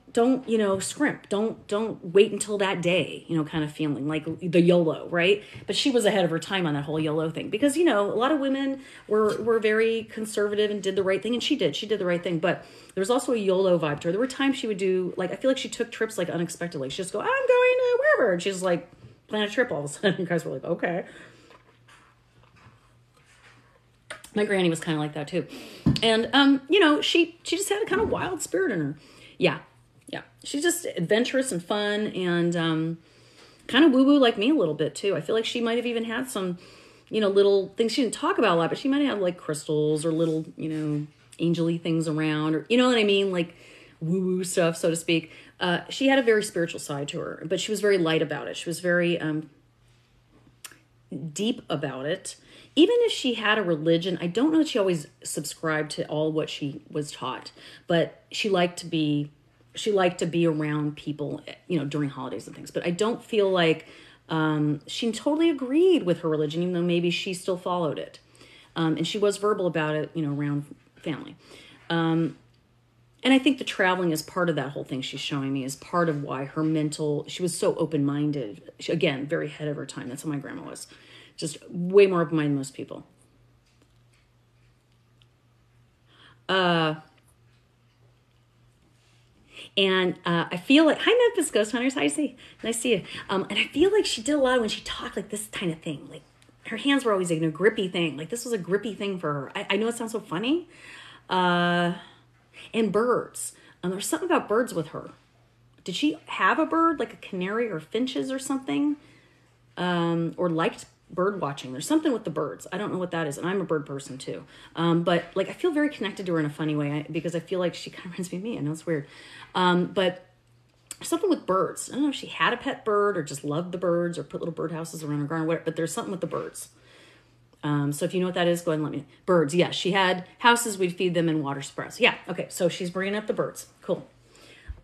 scrimp. Don't wait until that day, kind of feeling like the YOLO, right? But she was ahead of her time on that whole YOLO thing because, a lot of women were very conservative and did the right thing. And she did the right thing. But there was also a YOLO vibe to her. There were times she would do, like, I feel like she took trips like unexpectedly. She'd just go, I'm going to wherever. And she's like, plan a trip all of a sudden. You guys were like, okay. My granny was kind of like that too. And, she just had a kind of wild spirit in her. Yeah. She's just adventurous and fun and kind of woo-woo like me a little bit too. I feel like she might have even had some, little things she didn't talk about a lot, but she might have like crystals or little, angel-y things around, or, you know what I mean? Like woo-woo stuff, so to speak. She had a very spiritual side to her, but she was very light about it. She was very deep about it. Even if she had a religion, I don't know that she always subscribed to all what she was taught, but she liked to be around people, during holidays and things. But I don't feel like she totally agreed with her religion, even though maybe she still followed it. And she was verbal about it, around family. And I think the traveling is part of that whole thing she's showing me, is part of why she was so open-minded. Again, very ahead of her time. That's how my grandma was. Just way more open-minded than most people. And I feel like, hi Memphis Ghost Hunters, nice to see you. And I feel like she did a lot when she talked like this kind of thing. Like her hands were always like a grippy thing. Like this was a grippy thing for her. I know it sounds so funny. And birds. There's something about birds with her. Did she have a bird, like a canary or finches or something? Or liked bird watching? There's something with the birds. I don't know what that is. And I'm a bird person too. But like, I feel very connected to her in a funny way because I feel like she kind of reminds me of me. I know it's weird. But something with birds. I don't know if she had a pet bird or just loved the birds or put little birdhouses around her garden, whatever, but there's something with the birds. So if you know what that is, go ahead and let me know. Birds. Yeah. She had houses. We'd feed them in water sprouts. Yeah. Okay. So she's bringing up the birds. Cool.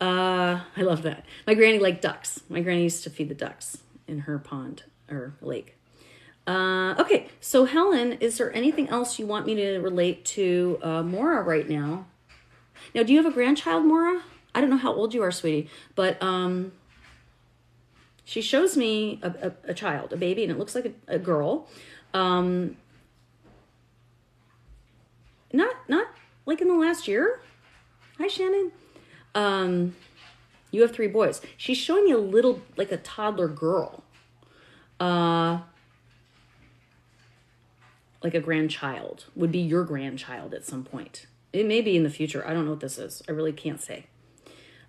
I love that. My granny liked ducks. My granny used to feed the ducks in her pond or lake. Okay, so Helen, is there anything else you want me to relate to Maura right now? Now, do you have a grandchild, Maura? I don't know how old you are, sweetie, but she shows me a child, a baby, and it looks like a girl. Not like in the last year. Hi, Shannon. You have 3 boys. She's showing me a little, like a toddler girl. Like a grandchild would be your grandchild at some point. It may be in the future. I don't know what this is. I really can't say.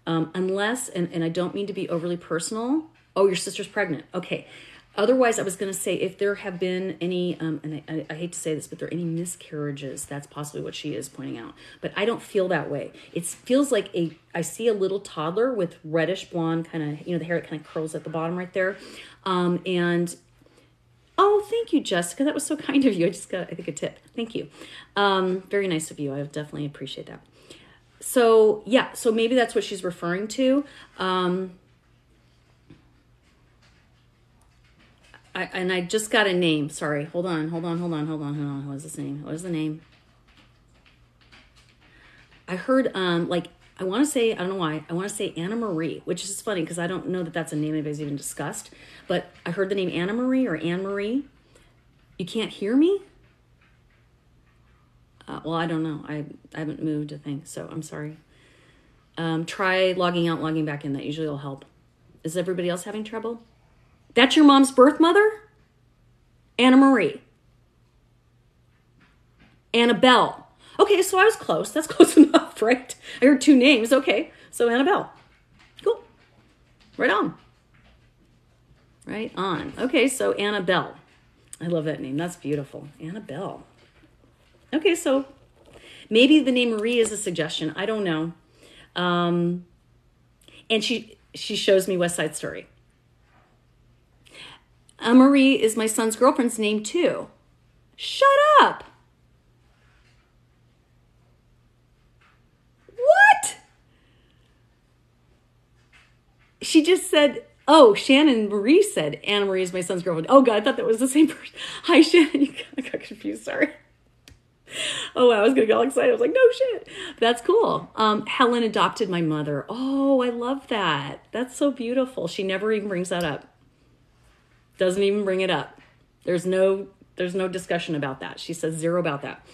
Unless, and I don't mean to be overly personal. Oh, your sister's pregnant. Okay. Otherwise, I was going to say if there have been any, and I hate to say this, but there are any miscarriages, that's possibly what she is pointing out. But I don't feel that way. It feels like I see a little toddler with reddish blonde kind of, the hair that kind of curls at the bottom right there. And oh, thank you, Jessica. That was so kind of you. I just got, I think, a tip. Thank you. Very nice of you. I definitely appreciate that. So, yeah. So maybe that's what she's referring to. I just got a name. Sorry. Hold on. What is this name? What is the name? I heard, I want to say, I don't know why, I want to say Anna Marie, which is funny because I don't know that that's a name anybody's even discussed, but I heard the name Anna Marie or Anne Marie. You can't hear me? Well, I don't know. I haven't moved a thing, so I'm sorry. Try logging out, logging back in. That usually will help. Is everybody else having trouble? That's your mom's birth mother? Anna Marie. Annabelle. Okay, so I was close. That's close enough, right? I heard 2 names. Okay, so Annabelle. Cool. Right on. Right on. Okay, so Annabelle. I love that name. That's beautiful. Annabelle. Okay, so maybe the name Marie is a suggestion. I don't know. And she shows me West Side Story. Marie is my son's girlfriend's name too. Shut up. What? She just said, oh, Shannon Marie said, Anna Marie is my son's girlfriend. Oh, God, I thought that was the same person. Hi, Shannon. I got confused. Sorry. Oh, wow, I was going to get all excited. I was like, no shit. That's cool. Helen adopted my mother. Oh, I love that. That's so beautiful. She never even brings that up. Doesn't even bring it up. There's no discussion about that. She says zero about that.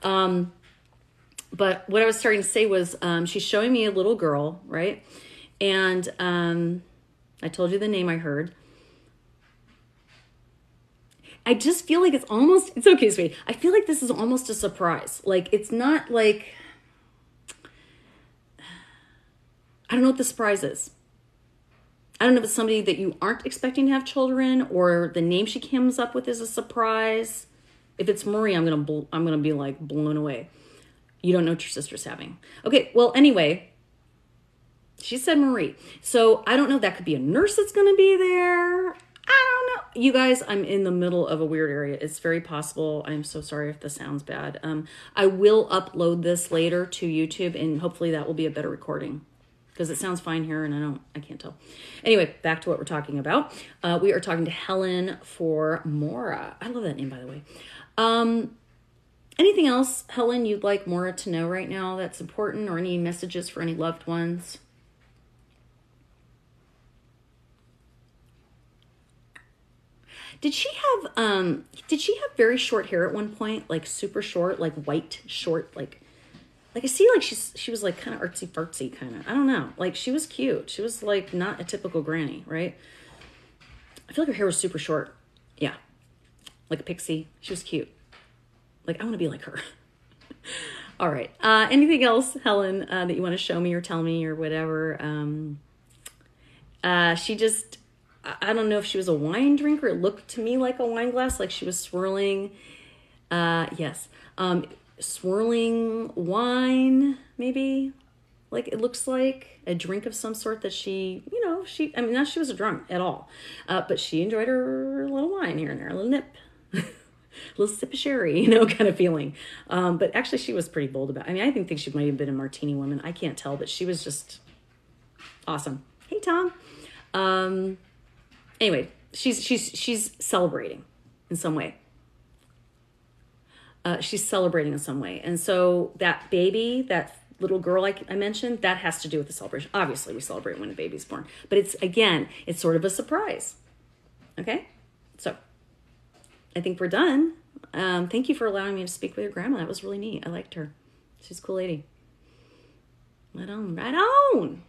But what I was starting to say was she's showing me a little girl, right? And I told you the name I heard. I just feel like it's okay, sweetie. I feel like this is almost a surprise. Like, it's not like, I don't know what the surprise is. I don't know if it's somebody that you aren't expecting to have children, or the name she comes up with is a surprise. If it's Marie, I'm gonna be like blown away. You don't know what your sister's having. Okay, well, anyway, she said Marie. So I don't know. That could be a nurse that's gonna be there. I don't know. You guys, I'm in the middle of a weird area. It's very possible. I'm so sorry if this sounds bad. I will upload this later to YouTube, and hopefully that will be a better recording, because it sounds fine here and I can't tell. Anyway, back to what we're talking about. We are talking to Helen for Maura. I love that name, by the way. Anything else, Helen, you'd like Maura to know right now that's important, or any messages for any loved ones? Did she have very short hair at one point? Like super short, like white short, like I see, like she was like kind of artsy fartsy kind of. I don't know. Like, she was cute. She was like not a typical granny, right? I feel like her hair was super short. Yeah. Like a pixie. She was cute. Like, I want to be like her. All right. Anything else, Helen, that you want to show me or tell me or whatever? She just, I don't know if she was a wine drinker. It looked to me like a wine glass, like she was swirling. Yes. Swirling wine, maybe. Like, it looks like a drink of some sort that she, not she was drunk at all. But she enjoyed her little wine here and there, a little nip. A little sip of sherry, kind of feeling. But actually, she was pretty bold about it. I mean, I think she might have been a martini woman. I can't tell, but she was just awesome. Hey, Tom. Anyway, she's celebrating in some way. She's celebrating in some way. And so that baby, that little girl I mentioned, that has to do with the celebration. Obviously, we celebrate when a baby's born. But it's sort of a surprise. Okay? So, I think we're done. Thank you for allowing me to speak with your grandma. That was really neat. I liked her. She's a cool lady. Right on.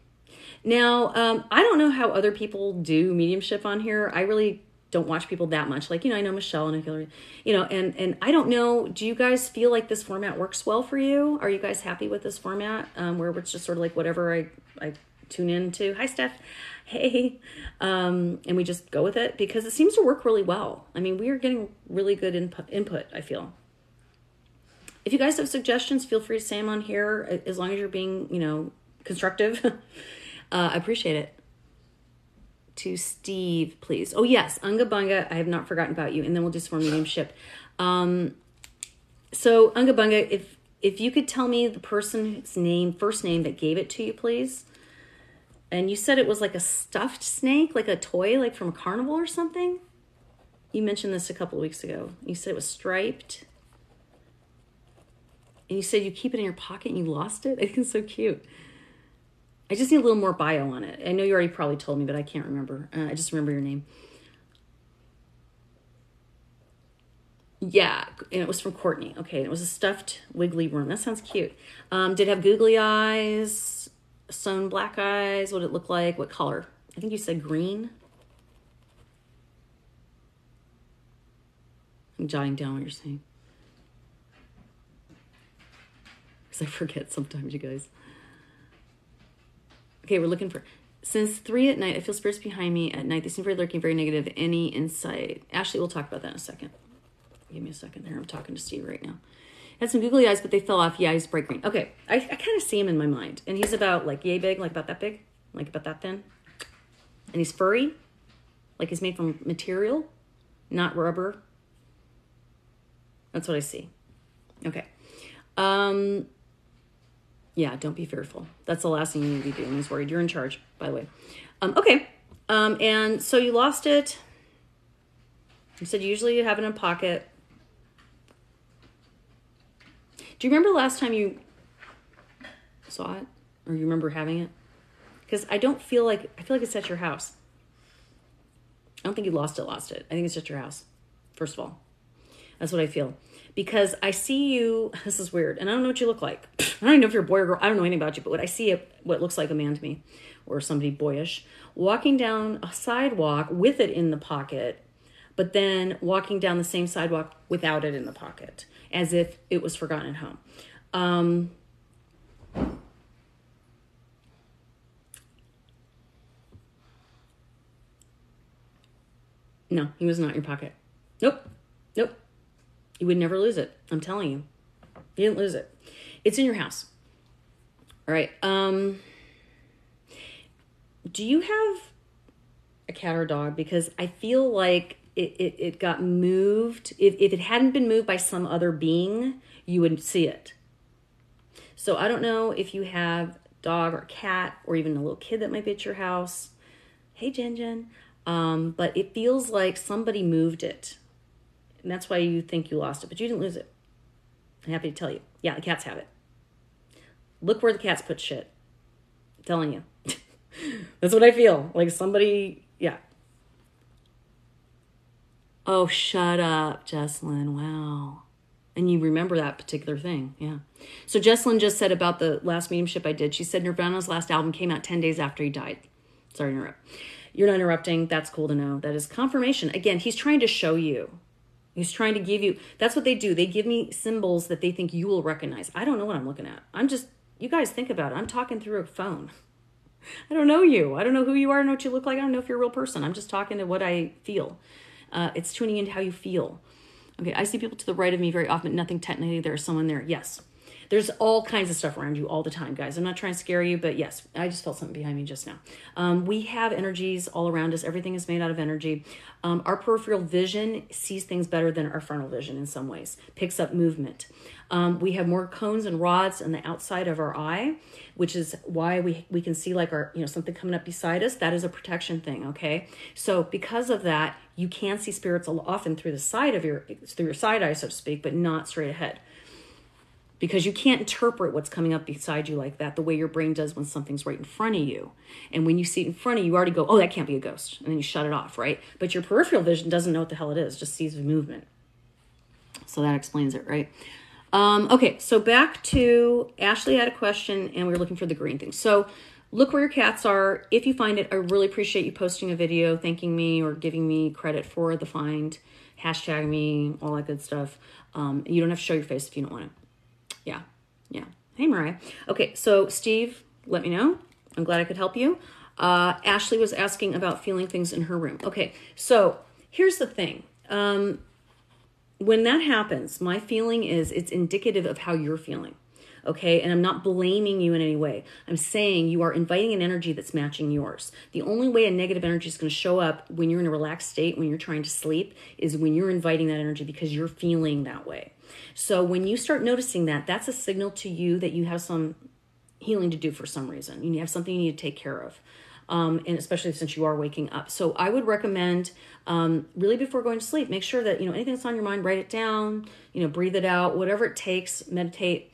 Now, I don't know how other people do mediumship on here. I really don't watch people that much. Like, I know Michelle and Hillary, and I don't know, do you guys feel like this format works well for you? Are you guys happy with this format, where it's just sort of like whatever I tune into? Hi, Steph. Hey. And we just go with it, because it seems to work really well. I mean, we are getting really good input, I feel. If you guys have suggestions, feel free to say them on here, as long as you're being, constructive. I appreciate it. To Steve, please. Oh, yes. Unga Bunga, I have not forgotten about you. And then we'll do some more mediumship. So, Unga Bunga, if you could tell me the person's first name that gave it to you, please. And you said it was like a stuffed snake, like a toy, like from a carnival or something? You mentioned this a couple of weeks ago. You said it was striped. And you said you keep it in your pocket and you lost it? I think it's so cute. I just need a little more bio on it. I know you already probably told me, but I can't remember. I just remember your name. Yeah, and it was from Courtney. Okay, and it was a stuffed wiggly worm. That sounds cute. Did it have googly eyes, sewn black eyes? What did it look like? What color? I think you said green. I'm jotting down what you're saying, because I forget sometimes, you guys. Okay, we're looking for, since 3 at night, I feel spirits behind me at night. They seem very lurking, very negative. Any insight? Ashley, we'll talk about that in a second. Give me a second here. I'm talking to Steve right now. Had some googly eyes, but they fell off. Yeah, he's bright green. Okay, I kind of see him in my mind. And he's about like yay big, like about that big, like about that thin. And he's furry, like he's made from material, not rubber. That's what I see. Okay. Yeah, don't be fearful. That's the last thing you need to be doing is worried. You're in charge, by the way. Okay. And so you lost it. You said usually you have it in a pocket. Do you remember last time you saw it? Or you remember having it? Because I feel like it's at your house. I don't think you lost it. I think it's at your house, first of all. That's what I feel. Because I see you, this is weird, and I don't know what you look like. I don't even know if you're a boy or girl. I don't know anything about you, but what I see, what looks like a man to me, or somebody boyish, walking down a sidewalk with it in the pocket, but then walking down the same sidewalk without it in the pocket, as if it was forgotten at home. No, he was not in your pocket. Nope. You would never lose it. I'm telling you. You didn't lose it. It's in your house. All right. Do you have a cat or a dog? Because I feel like it got moved. If it hadn't been moved by some other being, you would see it. So I don't know if you have a dog or a cat or even a little kid that might be at your house. Hey, Jen. But it feels like somebody moved it. And that's why you think you lost it, but you didn't lose it. I'm happy to tell you. Yeah, the cats have it. Look where the cats put shit. I'm telling you. That's what I feel. Like somebody, yeah. Oh, shut up, Jesslyn. Wow. And you remember that particular thing. Yeah. So Jesslyn just said about the last mediumship I did. She said Nirvana's last album came out 10 days after he died. Sorry to interrupt. You're not interrupting. That's cool to know. That is confirmation. Again, he's trying to show you. He's trying to give you, that's what they do. They give me symbols that they think you will recognize. I don't know what I'm looking at. You guys think about it. I'm talking through a phone. I don't know you. I don't know who you are. I don't know what you look like. I don't know if you're a real person. I'm just talking to what I feel. It's tuning into how you feel. Okay, I see people to the right of me very often. Nothing technically. There's someone there. Yes. There's all kinds of stuff around you all the time, guys. I'm not trying to scare you, but yes, I just felt something behind me just now. We have energies all around us. Everything is made out of energy. Our peripheral vision sees things better than our frontal vision in some ways, picks up movement. We have more cones and rods on the outside of our eye, which is why we can see like something coming up beside us. That is a protection thing, okay? So because of that, you can see spirits often through your side eye, so to speak, but not straight ahead. Because you can't interpret what's coming up beside you like that the way your brain does when something's right in front of you. And when you see it in front of you, you already go, oh, that can't be a ghost. And then you shut it off, right? But your peripheral vision doesn't know what the hell it is, just sees the movement. So that explains it, right? Okay, so back to Ashley had a question and we were looking for the green thing. So look where your cats are. If you find it, I really appreciate you posting a video, thanking me or giving me credit for the find, hashtag me, all that good stuff. You don't have to show your face if you don't want to. Yeah. Hey, Mariah. Okay, so Steve, let me know. I'm glad I could help you. Ashley was asking about feeling things in her room. Okay, so here's the thing. When that happens, my feeling is it's indicative of how you're feeling. Okay, and I'm not blaming you in any way. I'm saying you are inviting an energy that's matching yours. The only way a negative energy is going to show up when you're in a relaxed state, when you're trying to sleep, is when you're inviting that energy because you're feeling that way. So when you start noticing that, that's a signal to you that you have some healing to do for some reason. You have something you need to take care of. And especially since you are waking up. So I would recommend really before going to sleep, make sure that, anything that's on your mind, write it down, breathe it out, whatever it takes, meditate,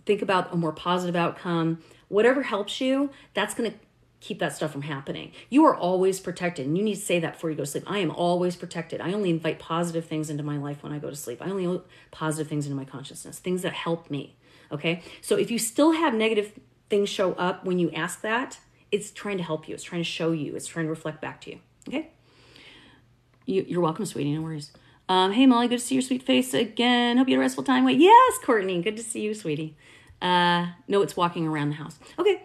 think about a more positive outcome, whatever helps you, that's going to keep that stuff from happening. You are always protected. And you need to say that before you go to sleep. I am always protected. I only invite positive things into my life when I go to sleep. I only invite positive things into my consciousness, things that help me. Okay. So if you still have negative things show up when you ask that, it's trying to help you. It's trying to show you. It's trying to reflect back to you. Okay. You're welcome, sweetie. No worries. Hey, Molly, good to see your sweet face again. Hope you had a restful time. Wait, yes, Courtney. Good to see you, sweetie. No, it's walking around the house. Okay.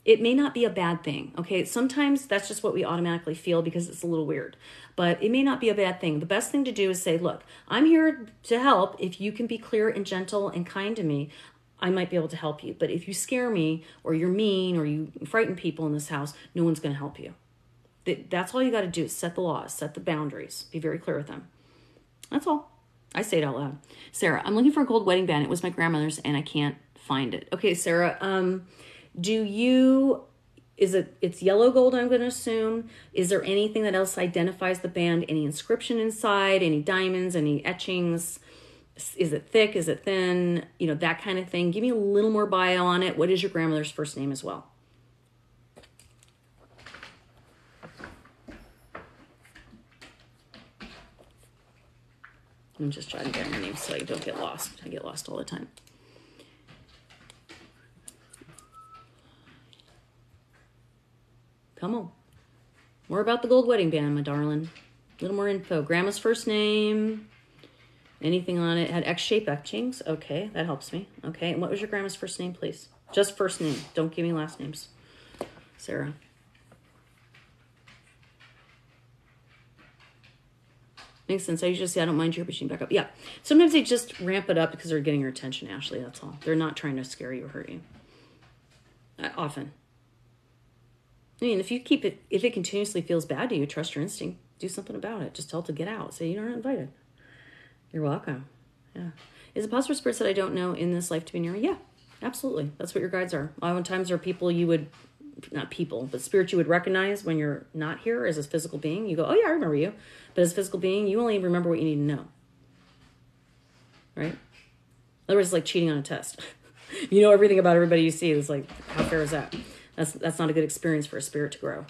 It may not be a bad thing, okay? Sometimes that's just what we automatically feel because it's a little weird, but it may not be a bad thing. The best thing to do is say, look, I'm here to help. If you can be clear and gentle and kind to me, I might be able to help you. But if you scare me or you're mean or you frighten people in this house, no one's going to help you, That's all you got to do is set the laws, set the boundaries, be very clear with them. That's all. I say it out loud. Sarah, I'm looking for a gold wedding band. It was my grandmother's and I can't find it. Okay, Sarah, it's yellow gold, I'm going to assume. Is there anything that else identifies the band? Any inscription inside, any diamonds, any etchings? Is it thick? Is it thin? You know, that kind of thing. Give me a little more bio on it. What is your grandmother's first name as well? I'm just trying to get my name so I don't get lost. I get lost all the time. Come on. More about the gold wedding band, my darling. A little more info. Grandma's first name. Anything on it? Had X-shaped etchings. Okay, that helps me. Okay, and what was your grandma's first name, please? Just first name. Don't give me last names. Sarah. Makes sense. I usually say, I don't mind your pushing back up. Yeah. Sometimes they just ramp it up because they're getting your attention, Ashley. That's all. They're not trying to scare you or hurt you. Often. I mean, if it continuously feels bad to you, trust your instinct. Do something about it. Just tell it to get out. Say, you're not invited. You're welcome. Yeah. Is it possible for spirits that I don't know in this life to be near me? Yeah, absolutely. That's what your guides are. Oftentimes there are people you would, not people, but spirits you would recognize when you're not here as a physical being. You go, oh yeah, I remember you. But as a physical being, you only remember what you need to know. Right? In other words, it's like cheating on a test. You know everything about everybody you see. It's like, how fair is that? That's not a good experience for a spirit to grow.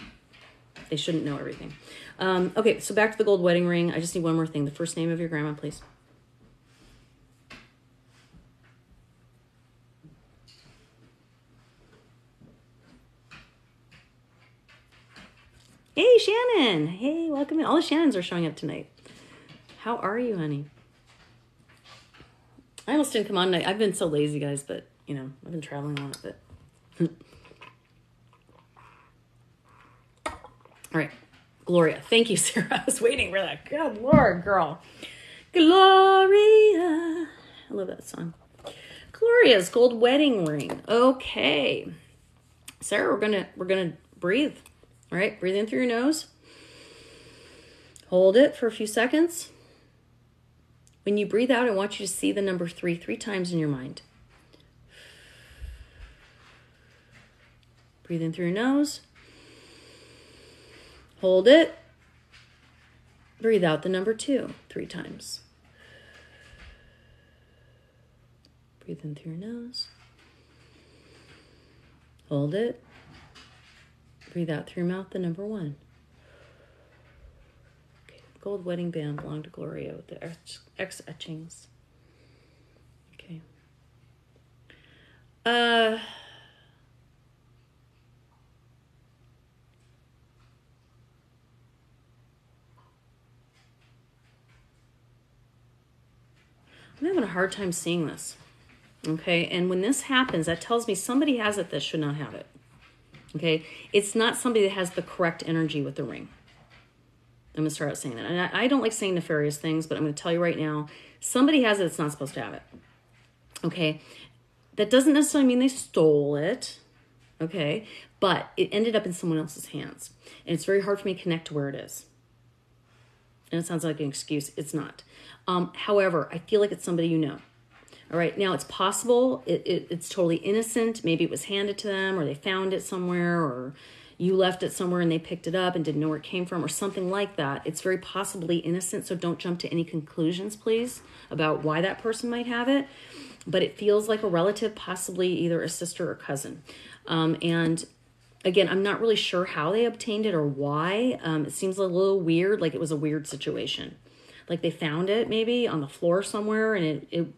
They shouldn't know everything. Okay, so back to the gold wedding ring. I just need one more thing. The first name of your grandma, please. Hey, Shannon. Hey, welcome in. All the Shannons are showing up tonight. How are you, honey? I almost didn't come on tonight. I've been so lazy, guys, but, you know, I've been traveling a lot, but... All right. Gloria. Thank you, Sarah. I was waiting for that. Good Lord, girl. Gloria. I love that song. Gloria's gold wedding ring. Okay. Sarah, we're gonna breathe. All right, breathe in through your nose. Hold it for a few seconds. When you breathe out, I want you to see the number 3 times in your mind. Breathe in through your nose. Hold it. Breathe out the number 2 3 times. Breathe in through your nose. Hold it. Breathe out through your mouth the number 1. Okay. Gold wedding band belonged to Gloria with the X etchings. Okay. I'm having a hard time seeing this. Okay, and when this happens, that tells me somebody has it that should not have it. Okay, it's not somebody that has the correct energy with the ring. I'm going to start out saying that. And I don't like saying nefarious things, but I'm going to tell you right now, somebody has it that's not supposed to have it. Okay, that doesn't necessarily mean they stole it. Okay, but it ended up in someone else's hands. And it's very hard for me to connect to where it is. And it sounds like an excuse. It's not. However, I feel like it's somebody you know. All right. Now, it's possible it's totally innocent. Maybe it was handed to them or they found it somewhere or you left it somewhere and they picked it up and didn't know where it came from or something like that. It's very possibly innocent. So don't jump to any conclusions, please, about why that person might have it. But it feels like a relative, possibly either a sister or cousin. And again, I'm not really sure how they obtained it or why. It seems a little weird, like it was a weird situation. Like they found it maybe on the floor somewhere and it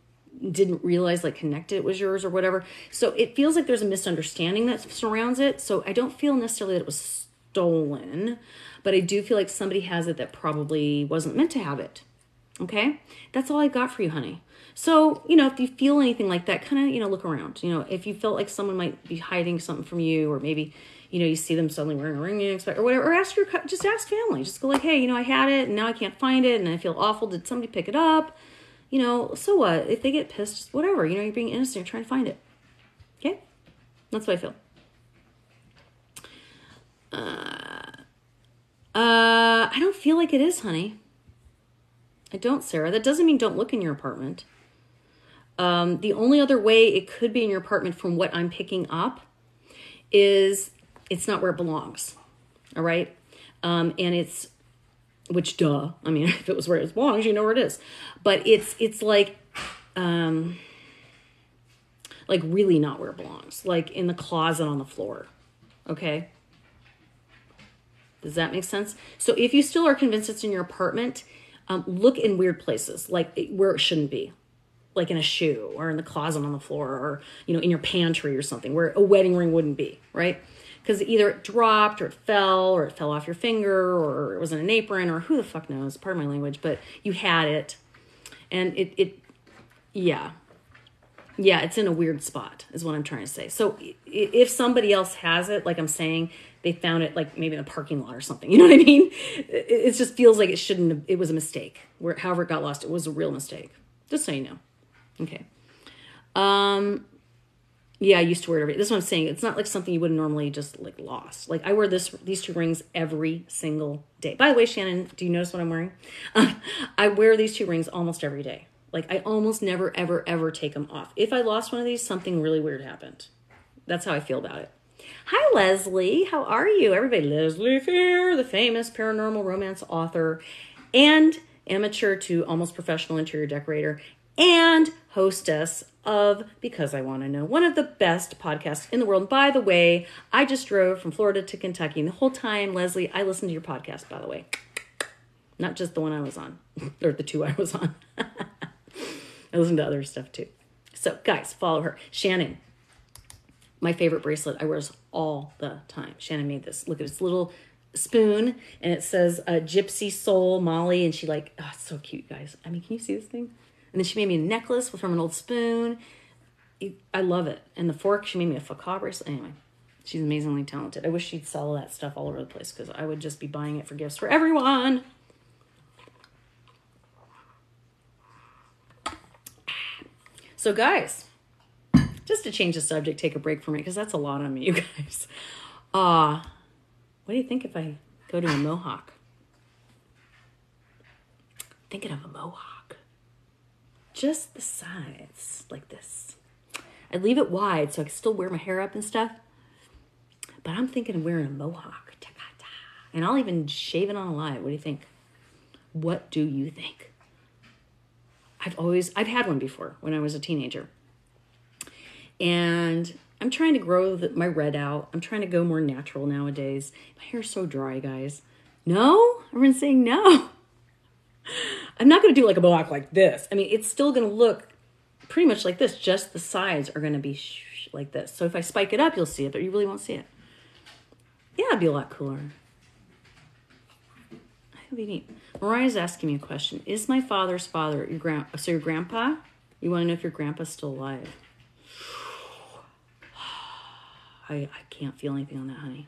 didn't realize, like, connected it was yours or whatever. So it feels like there's a misunderstanding that surrounds it. So I don't feel necessarily that it was stolen, but I do feel like somebody has it that probably wasn't meant to have it. Okay? That's all I got for you, honey. So, you know, if you feel anything like that, kind of, you know, look around. You know, if you felt like someone might be hiding something from you or maybe, you know, you see them suddenly wearing a ring you expect or whatever, or just ask family. Just go like, hey, you know, I had it and now I can't find it and I feel awful. Did somebody pick it up? You know, so what? If they get pissed, just whatever. You know, you're being innocent. You're trying to find it. Okay? That's what I feel. I don't feel like it is, honey. I don't, Sarah. That doesn't mean don't look in your apartment. The only other way it could be in your apartment from what I'm picking up is it's not where it belongs. All right. And it's, which duh. I mean, if it was where it belongs, you know where it is. But it's like really not where it belongs. Like in the closet on the floor. Okay. Does that make sense? So if you still are convinced it's in your apartment, look in weird places, like where it shouldn't be, like in a shoe or in the closet on the floor or, in your pantry or something where a wedding ring wouldn't be, right? Because either it dropped or it fell off your finger or it was in an apron or who the fuck knows, pardon my language, but you had it and yeah, it's in a weird spot is what I'm trying to say. So if somebody else has it, like I'm saying, they found it like maybe in a parking lot or something. You know what I mean? It just feels like it shouldn't have, it was a mistake. However it got lost, it was a real mistake. Just so you know. Okay. Yeah, I used to wear it every day. This is what I'm saying. It's not like something you would normally just like lost. Like I wear these two rings every single day. By the way, Shannon, do you notice what I'm wearing? I wear these two rings almost every day. Like I almost never, ever, ever take them off. If I lost one of these, something really weird happened. That's how I feel about it. Hi, Leslie. How are you? Everybody, Leslie Fear, the famous paranormal romance author and amateur to almost professional interior decorator and hostess of Because I Want to Know, one of the best podcasts in the world. By the way, I just drove from Florida to Kentucky. And the whole time, Leslie, I listened to your podcast, by the way. Not just the one I was on, or the two I was on. I listened to other stuff too. So, guys, follow her. Shannon. My favorite bracelet I wear all the time. Shannon made this. Look at this little spoon, and it says Gypsy Soul Molly, and she it's so cute, guys. I mean, can you see this thing? And then she made me a necklace from an old spoon. I love it. And the fork, she made me a faux bracelet. Anyway, she's amazingly talented. I wish she'd sell that stuff all over the place because I would just be buying it for gifts for everyone. So, guys, just to change the subject, take a break from it, because that's a lot on me, you guys. What do you think if I go to a mohawk? Thinking of a mohawk. Just the sides, like this. I'd leave it wide so I can still wear my hair up and stuff. But I'm thinking of wearing a mohawk. And I'll even shave it on alive. What do you think? What do you think? I've had one before when I was a teenager. And I'm trying to grow my red out. I'm trying to go more natural nowadays. My hair's so dry, guys. No? Everyone's saying no. I'm not going to do like a mohawk like this. I mean, it's still going to look pretty much like this. Just the sides are going to be like this. So if I spike it up, you'll see it, but you really won't see it. Yeah, it'd be a lot cooler. It'd be neat. Mariah's asking me a question. Is my father's father your grandpa? You want to know if your grandpa's still alive? I can't feel anything on that, honey.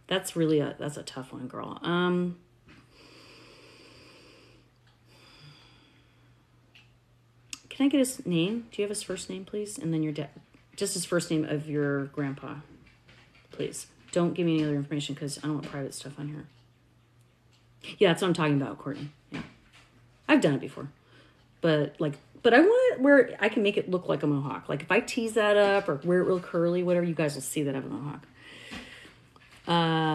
That's really that's a tough one, girl. Can I get his name? Do you have his first name, please? And then your dad, just his first name of your grandpa, please. Don't give me any other information because I don't want private stuff on here. Yeah, that's what I'm talking about, Courtney. Yeah, I've done it before, but I want it where I can make it look like a mohawk. Like if I tease that up or wear it real curly, whatever, you guys will see that I have a mohawk.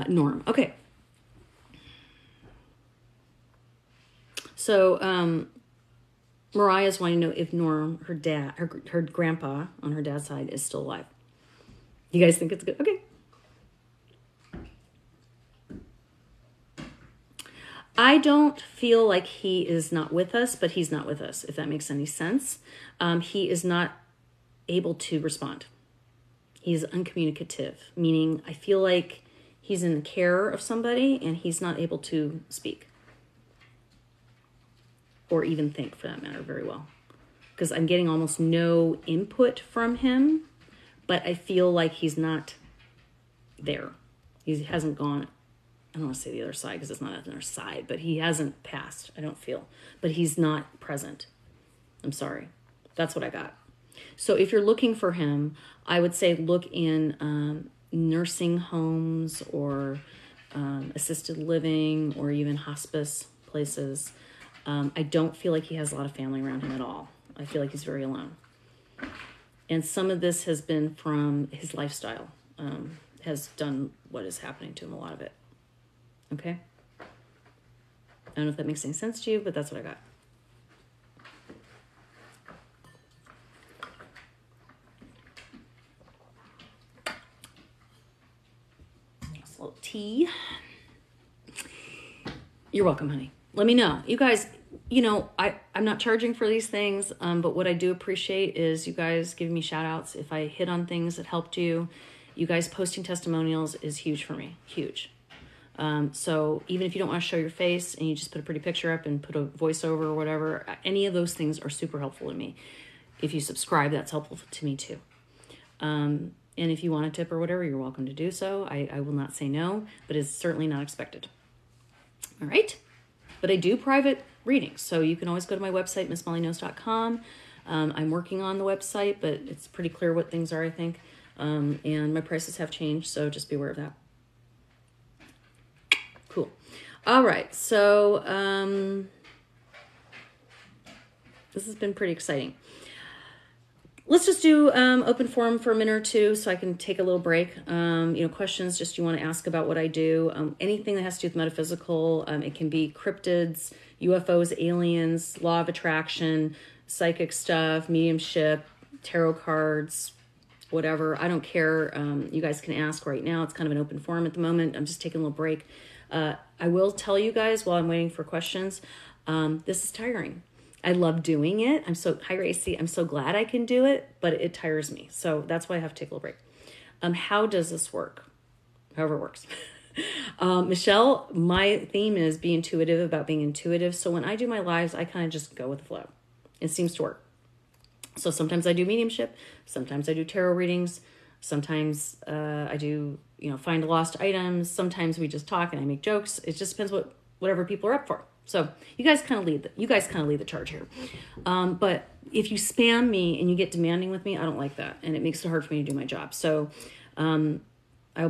Norm. Okay. So, Mariah's wanting to know if Norm, her dad, her grandpa on her dad's side is still alive. You guys think it's good? Okay. I don't feel like he is not with us, but he's not with us, if that makes any sense. He is not able to respond. He's uncommunicative, meaning I feel like he's in the care of somebody and he's not able to speak. Or even think, for that matter, very well. Because I'm getting almost no input from him, but I feel like he's not there. He hasn't gone... I don't want to say the other side because it's not the other side, but he hasn't passed, I don't feel. But he's not present. I'm sorry. That's what I got. So if you're looking for him, I would say look in nursing homes or assisted living or even hospice places. I don't feel like he has a lot of family around him at all. I feel like he's very alone. And some of this has been from his lifestyle, has done what is happening to him, a lot of it. Okay? I don't know if that makes any sense to you, but that's what I got. Nice little tea. You're welcome, honey. Let me know. You guys, you know, I'm not charging for these things, but what I do appreciate is you guys giving me shout outs. If I hit on things that helped you, you guys posting testimonials is huge for me. Huge. So even if you don't want to show your face and you just put a pretty picture up and put a voiceover or whatever, any of those things are super helpful to me. If you subscribe, that's helpful to me too. And if you want a tip or whatever, you're welcome to do so. I will not say no, but it's certainly not expected. All right. But I do private readings, so you can always go to my website, missmollyknows.com. I'm working on the website, but it's pretty clear what things are, I think. And my prices have changed, so just be aware of that. Cool. All right, so this has been pretty exciting. Let's just do open forum for a minute or two so I can take a little break. Questions just you want to ask about what I do. Anything that has to do with metaphysical. It can be cryptids, UFOs, aliens, law of attraction, psychic stuff, mediumship, tarot cards, whatever. I don't care. You guys can ask right now. It's kind of an open forum at the moment. I'm just taking a little break. I will tell you guys while I'm waiting for questions, this is tiring. I love doing it. Hi Gracie, I'm so glad I can do it, but it tires me. So that's why I have to take a little break. How does this work? However it works. Michelle, my theme is be intuitive about being intuitive. So when I do my lives, I kind of just go with the flow. It seems to work. So sometimes I do mediumship. Sometimes I do tarot readings. Sometimes I do, find lost items. Sometimes we just talk and I make jokes. It just depends whatever people are up for. So you guys kind of lead the charge here. But if you spam me and you get demanding with me, I don't like that. And it makes it hard for me to do my job. So I'll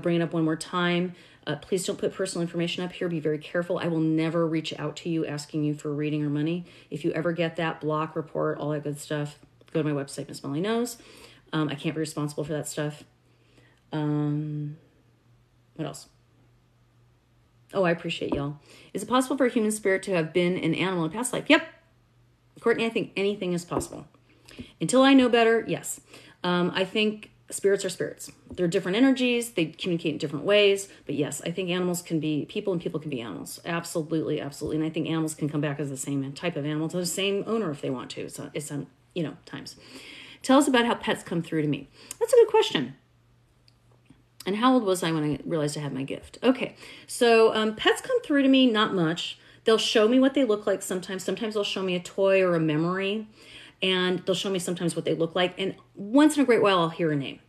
bring it up one more time. Please don't put personal information up here. Be very careful. I will never reach out to you asking you for a reading or money. If you ever get that, block, report, all that good stuff, go to my website, Miss Molly Knows. I can't be responsible for that stuff. What else? Oh, I appreciate y'all. Is it possible for a human spirit to have been an animal in a past life? Yep. Courtney, I think anything is possible. Until I know better, yes. I think spirits are spirits. They're different energies. They communicate in different ways. But yes, I think animals can be people and people can be animals. Absolutely, absolutely. And I think animals can come back as the same type of animal to the same owner if they want to. So it's times. Tell us about how pets come through to me. That's a good question. And how old was I when I realized I had my gift? Okay, so pets come through to me, not much. They'll show me what they look like sometimes. Sometimes they'll show me a toy or a memory. And they'll show me sometimes what they look like. And once in a great while, I'll hear a name.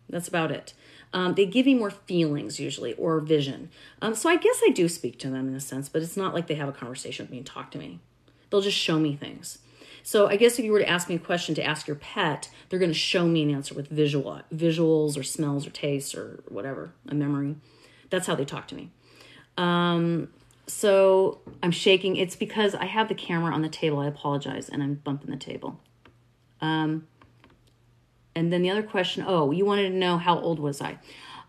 That's about it. They give me more feelings usually or vision. So I guess I do speak to them in a sense, but it's not like they have a conversation with me and talk to me. They'll just show me things. So I guess if you were to ask me a question to ask your pet, they're going to show me an answer with visuals or smells or tastes or whatever, a memory. That's how they talk to me. So I'm shaking. It's because I have the camera on the table. I apologize. And I'm bumping the table. And then the other question, you wanted to know how old was I?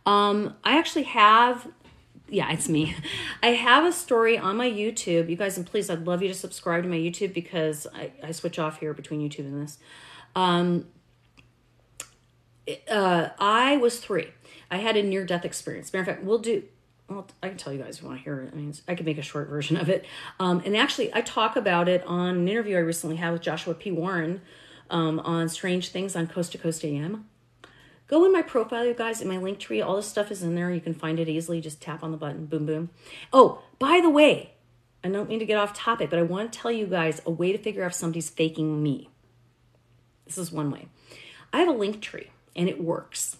I actually have... Yeah, it's me. I have a story on my YouTube. You guys, and please, I'd love you to subscribe to my YouTube because I switch off here between YouTube and this. I was 3. I had a near-death experience. Matter of fact, I can tell you guys if you want to hear it. I mean, I could make a short version of it. And actually, I talk about it on an interview I recently had with Joshua P. Warren on Strange Things on Coast to Coast AM. Go in my profile, you guys, in my link tree. All this stuff is in there. You can find it easily. Just tap on the button. Boom, boom. Oh, by the way, I don't mean to get off topic, but I want to tell you guys a way to figure out if somebody's faking me. This is one way. I have a link tree, and it works.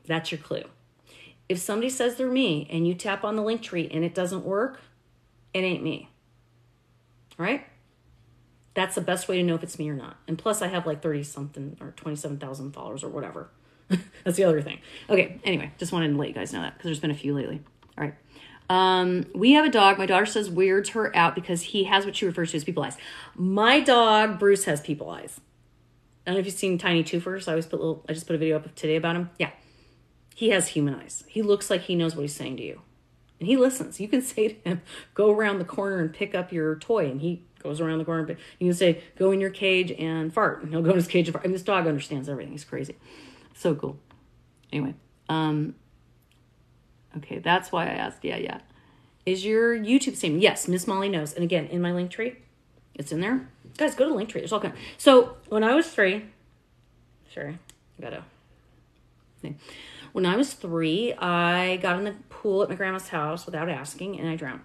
That's your clue. If somebody says they're me, and you tap on the link tree, and it doesn't work, it ain't me. All right? That's the best way to know if it's me or not. And plus, I have like 30-something or 27,000 followers or whatever. That's the other thing. Okay, anyway, just wanted to let you guys know that because there's been a few lately. All right. We have a dog. My daughter says weirds her out because he has what she refers to as people eyes. My dog, Bruce, has people eyes. I don't know if you've seen Tiny Twofers. I just put a video up today about him. Yeah. He has human eyes. He looks like he knows what he's saying to you. And he listens. You can say to him, go around the corner and pick up your toy. And he goes around the corner. You can say, go in your cage and fart. And he'll go in his cage and fart. And this dog understands everything. He's crazy. So cool. Anyway. Okay, that's why I asked. Yeah. Is your YouTube same? Yes, Miss Molly knows. And again, in my link tree, it's in there. Guys, go to the link tree. There's all kind. So when I was 3, when I was 3, I got in the pool at my grandma's house without asking, and I drowned.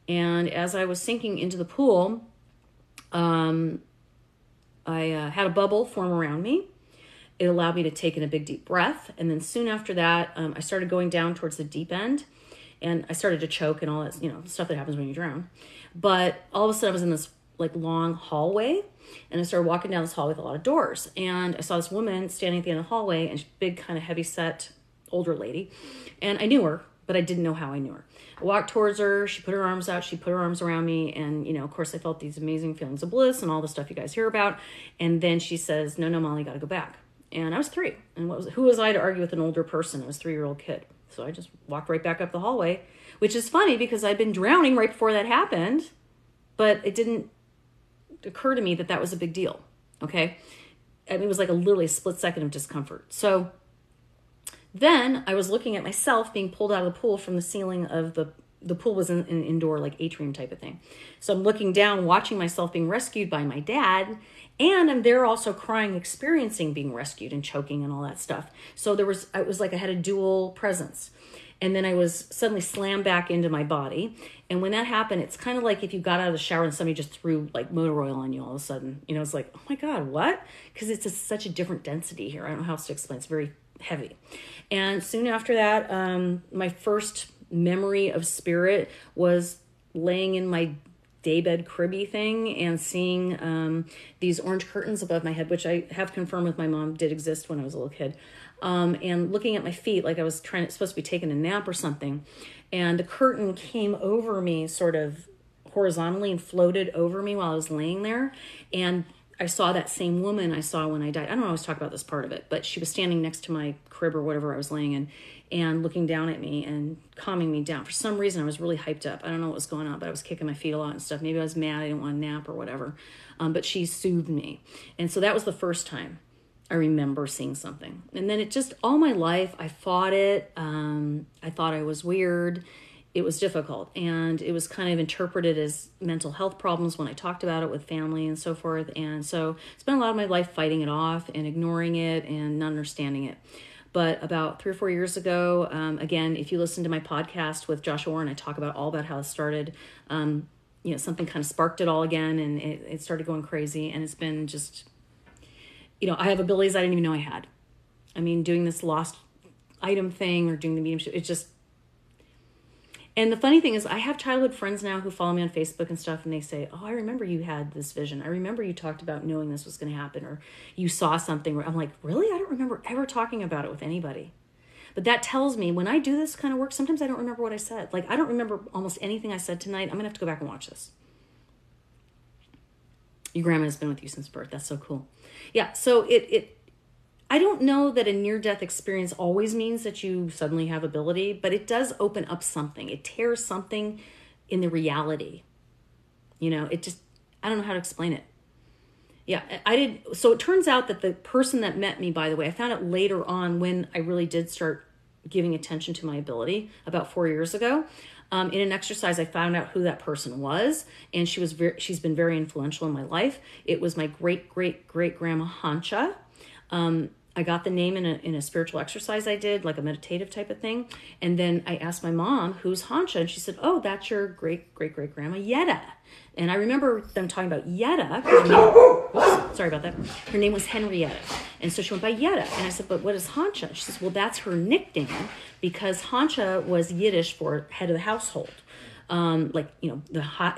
And as I was sinking into the pool, I had a bubble form around me. It allowed me to take in a big, deep breath. And then soon after that, I started going down towards the deep end. And I started to choke and all that, stuff that happens when you drown. But all of a sudden, I was in this long hallway. And I started walking down this hall with a lot of doors. And I saw this woman standing at the end of the hallway, and she's a big, kind of heavy-set, older lady. And I knew her, but I didn't know how I knew her. I walked towards her. She put her arms out. She put her arms around me. And, of course, I felt these amazing feelings of bliss and all the stuff you guys hear about. And then she says, no, Molly, you got to go back. And I was 3. And who was I to argue with an older person? I was a 3-year-old kid. So I just walked right back up the hallway, which is funny because I'd been drowning right before that happened. But it didn't occur to me that was a big deal. Okay. And it was literally a split second of discomfort. So then I was looking at myself being pulled out of the pool from the ceiling of the pool was in an indoor atrium type of thing. So I'm looking down, watching myself being rescued by my dad. And I'm there also crying, experiencing being rescued and choking and all that stuff. So it was like I had a dual presence. And then I was suddenly slammed back into my body. And when that happened, it's kind of like if you got out of the shower and somebody just threw motor oil on you all of a sudden. It's like, oh my God, what? Because it's such a different density here. I don't know how else to explain. It's very heavy. And soon after that, my first memory of spirit was laying in my daybed cribby thing and seeing these orange curtains above my head, which I have confirmed with my mom did exist when I was a little kid. And looking at my feet like I was supposed to be taking a nap or something. And the curtain came over me sort of horizontally and floated over me while I was laying there. And I saw that same woman I saw when I died. I don't always talk about this part of it, but she was standing next to my crib or whatever I was laying in and looking down at me and calming me down. For some reason, I was really hyped up. I don't know what was going on, but I was kicking my feet a lot and stuff. Maybe I was mad. I didn't want to nap or whatever. But she soothed me. And so that was the first time I remember seeing something. And then it just, all my life, I fought it. I thought I was weird. It was difficult. And it was kind of interpreted as mental health problems when I talked about it with family and so forth. And so I spent a lot of my life fighting it off and ignoring it and not understanding it. But about 3 or 4 years ago, again, if you listen to my podcast with Joshua Warren, I talk about all about how it started. Something kind of sparked it all again, and it started going crazy. And it's been just, I have abilities I didn't even know I had. I mean, doing this lost item thing or doing the mediumship, it's just. And the funny thing is, I have childhood friends now who follow me on Facebook and stuff, and they say, oh, I remember you had this vision. I remember you talked about knowing this was going to happen, or you saw something. I'm like, really? I don't remember ever talking about it with anybody. But that tells me when I do this kind of work, sometimes I don't remember what I said. I don't remember almost anything I said tonight. I'm going to have to go back and watch this. Your grandma has been with you since birth. That's so cool. Yeah, so I don't know that a near-death experience always means that you suddenly have ability, but it does open up something. It tears something in the reality. It just, I don't know how to explain it. Yeah, so it turns out that the person that met me, by the way, I found out later on when I really did start giving attention to my ability about 4 years ago. In an exercise, I found out who that person was, and she's been very influential in my life. It was my great-great-great-grandma Hancha. I got the name in a spiritual exercise I did, like a meditative type of thing. And then I asked my mom, who's Hancha? And she said, oh, that's your great-great-great-grandma Yetta. And I remember them talking about Yetta. Sorry about that. Her name was Henrietta. And so she went by Yetta. And I said, but what is Hancha? She says, well, that's her nickname because Hancha was Yiddish for head of the household. The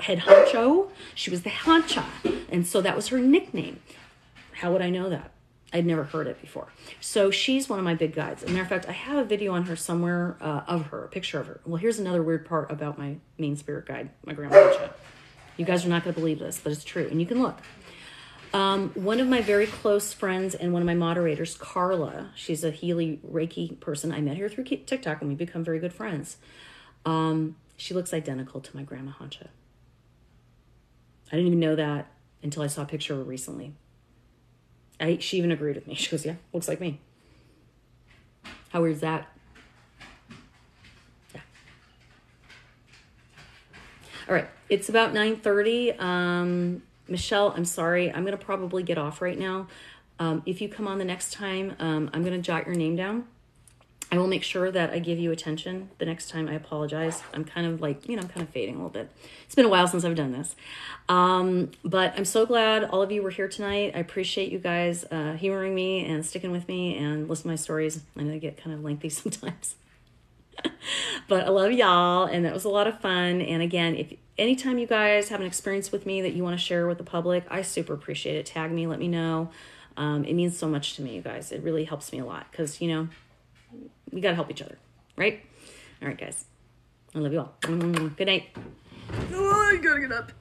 head honcho. She was the Hancha. And so that was her nickname. How would I know that? I'd never heard it before. So she's one of my big guides. As a matter of fact, I have a video on her somewhere of her, a picture of her. Well, here's another weird part about my main spirit guide, my Grandma Hancha. You guys are not going to believe this, but it's true. And you can look. One of my very close friends and one of my moderators, Carla, she's a Healy Reiki person. I met her through TikTok and we've become very good friends. She looks identical to my Grandma Hancha. I didn't even know that until I saw a picture of her recently. She even agreed with me. She goes, yeah, looks like me. How weird is that? Yeah. All right. It's about 9:30. Michelle, I'm sorry. I'm going to probably get off right now. If you come on the next time, I'm going to jot your name down. I will make sure that I give you attention the next time. I apologize. I'm kind of like, I'm kind of fading a little bit. It's been a while since I've done this. But I'm so glad all of you were here tonight. I appreciate you guys humoring me and sticking with me and listening to my stories. I know they get kind of lengthy sometimes. But I love y'all, and that was a lot of fun. And again, if anytime you guys have an experience with me that you want to share with the public, I super appreciate it. Tag me, let me know. It means so much to me, you guys. It really helps me a lot because, we got to help each other, right? All right, guys. I love you all. Good night. Oh, I got to get up.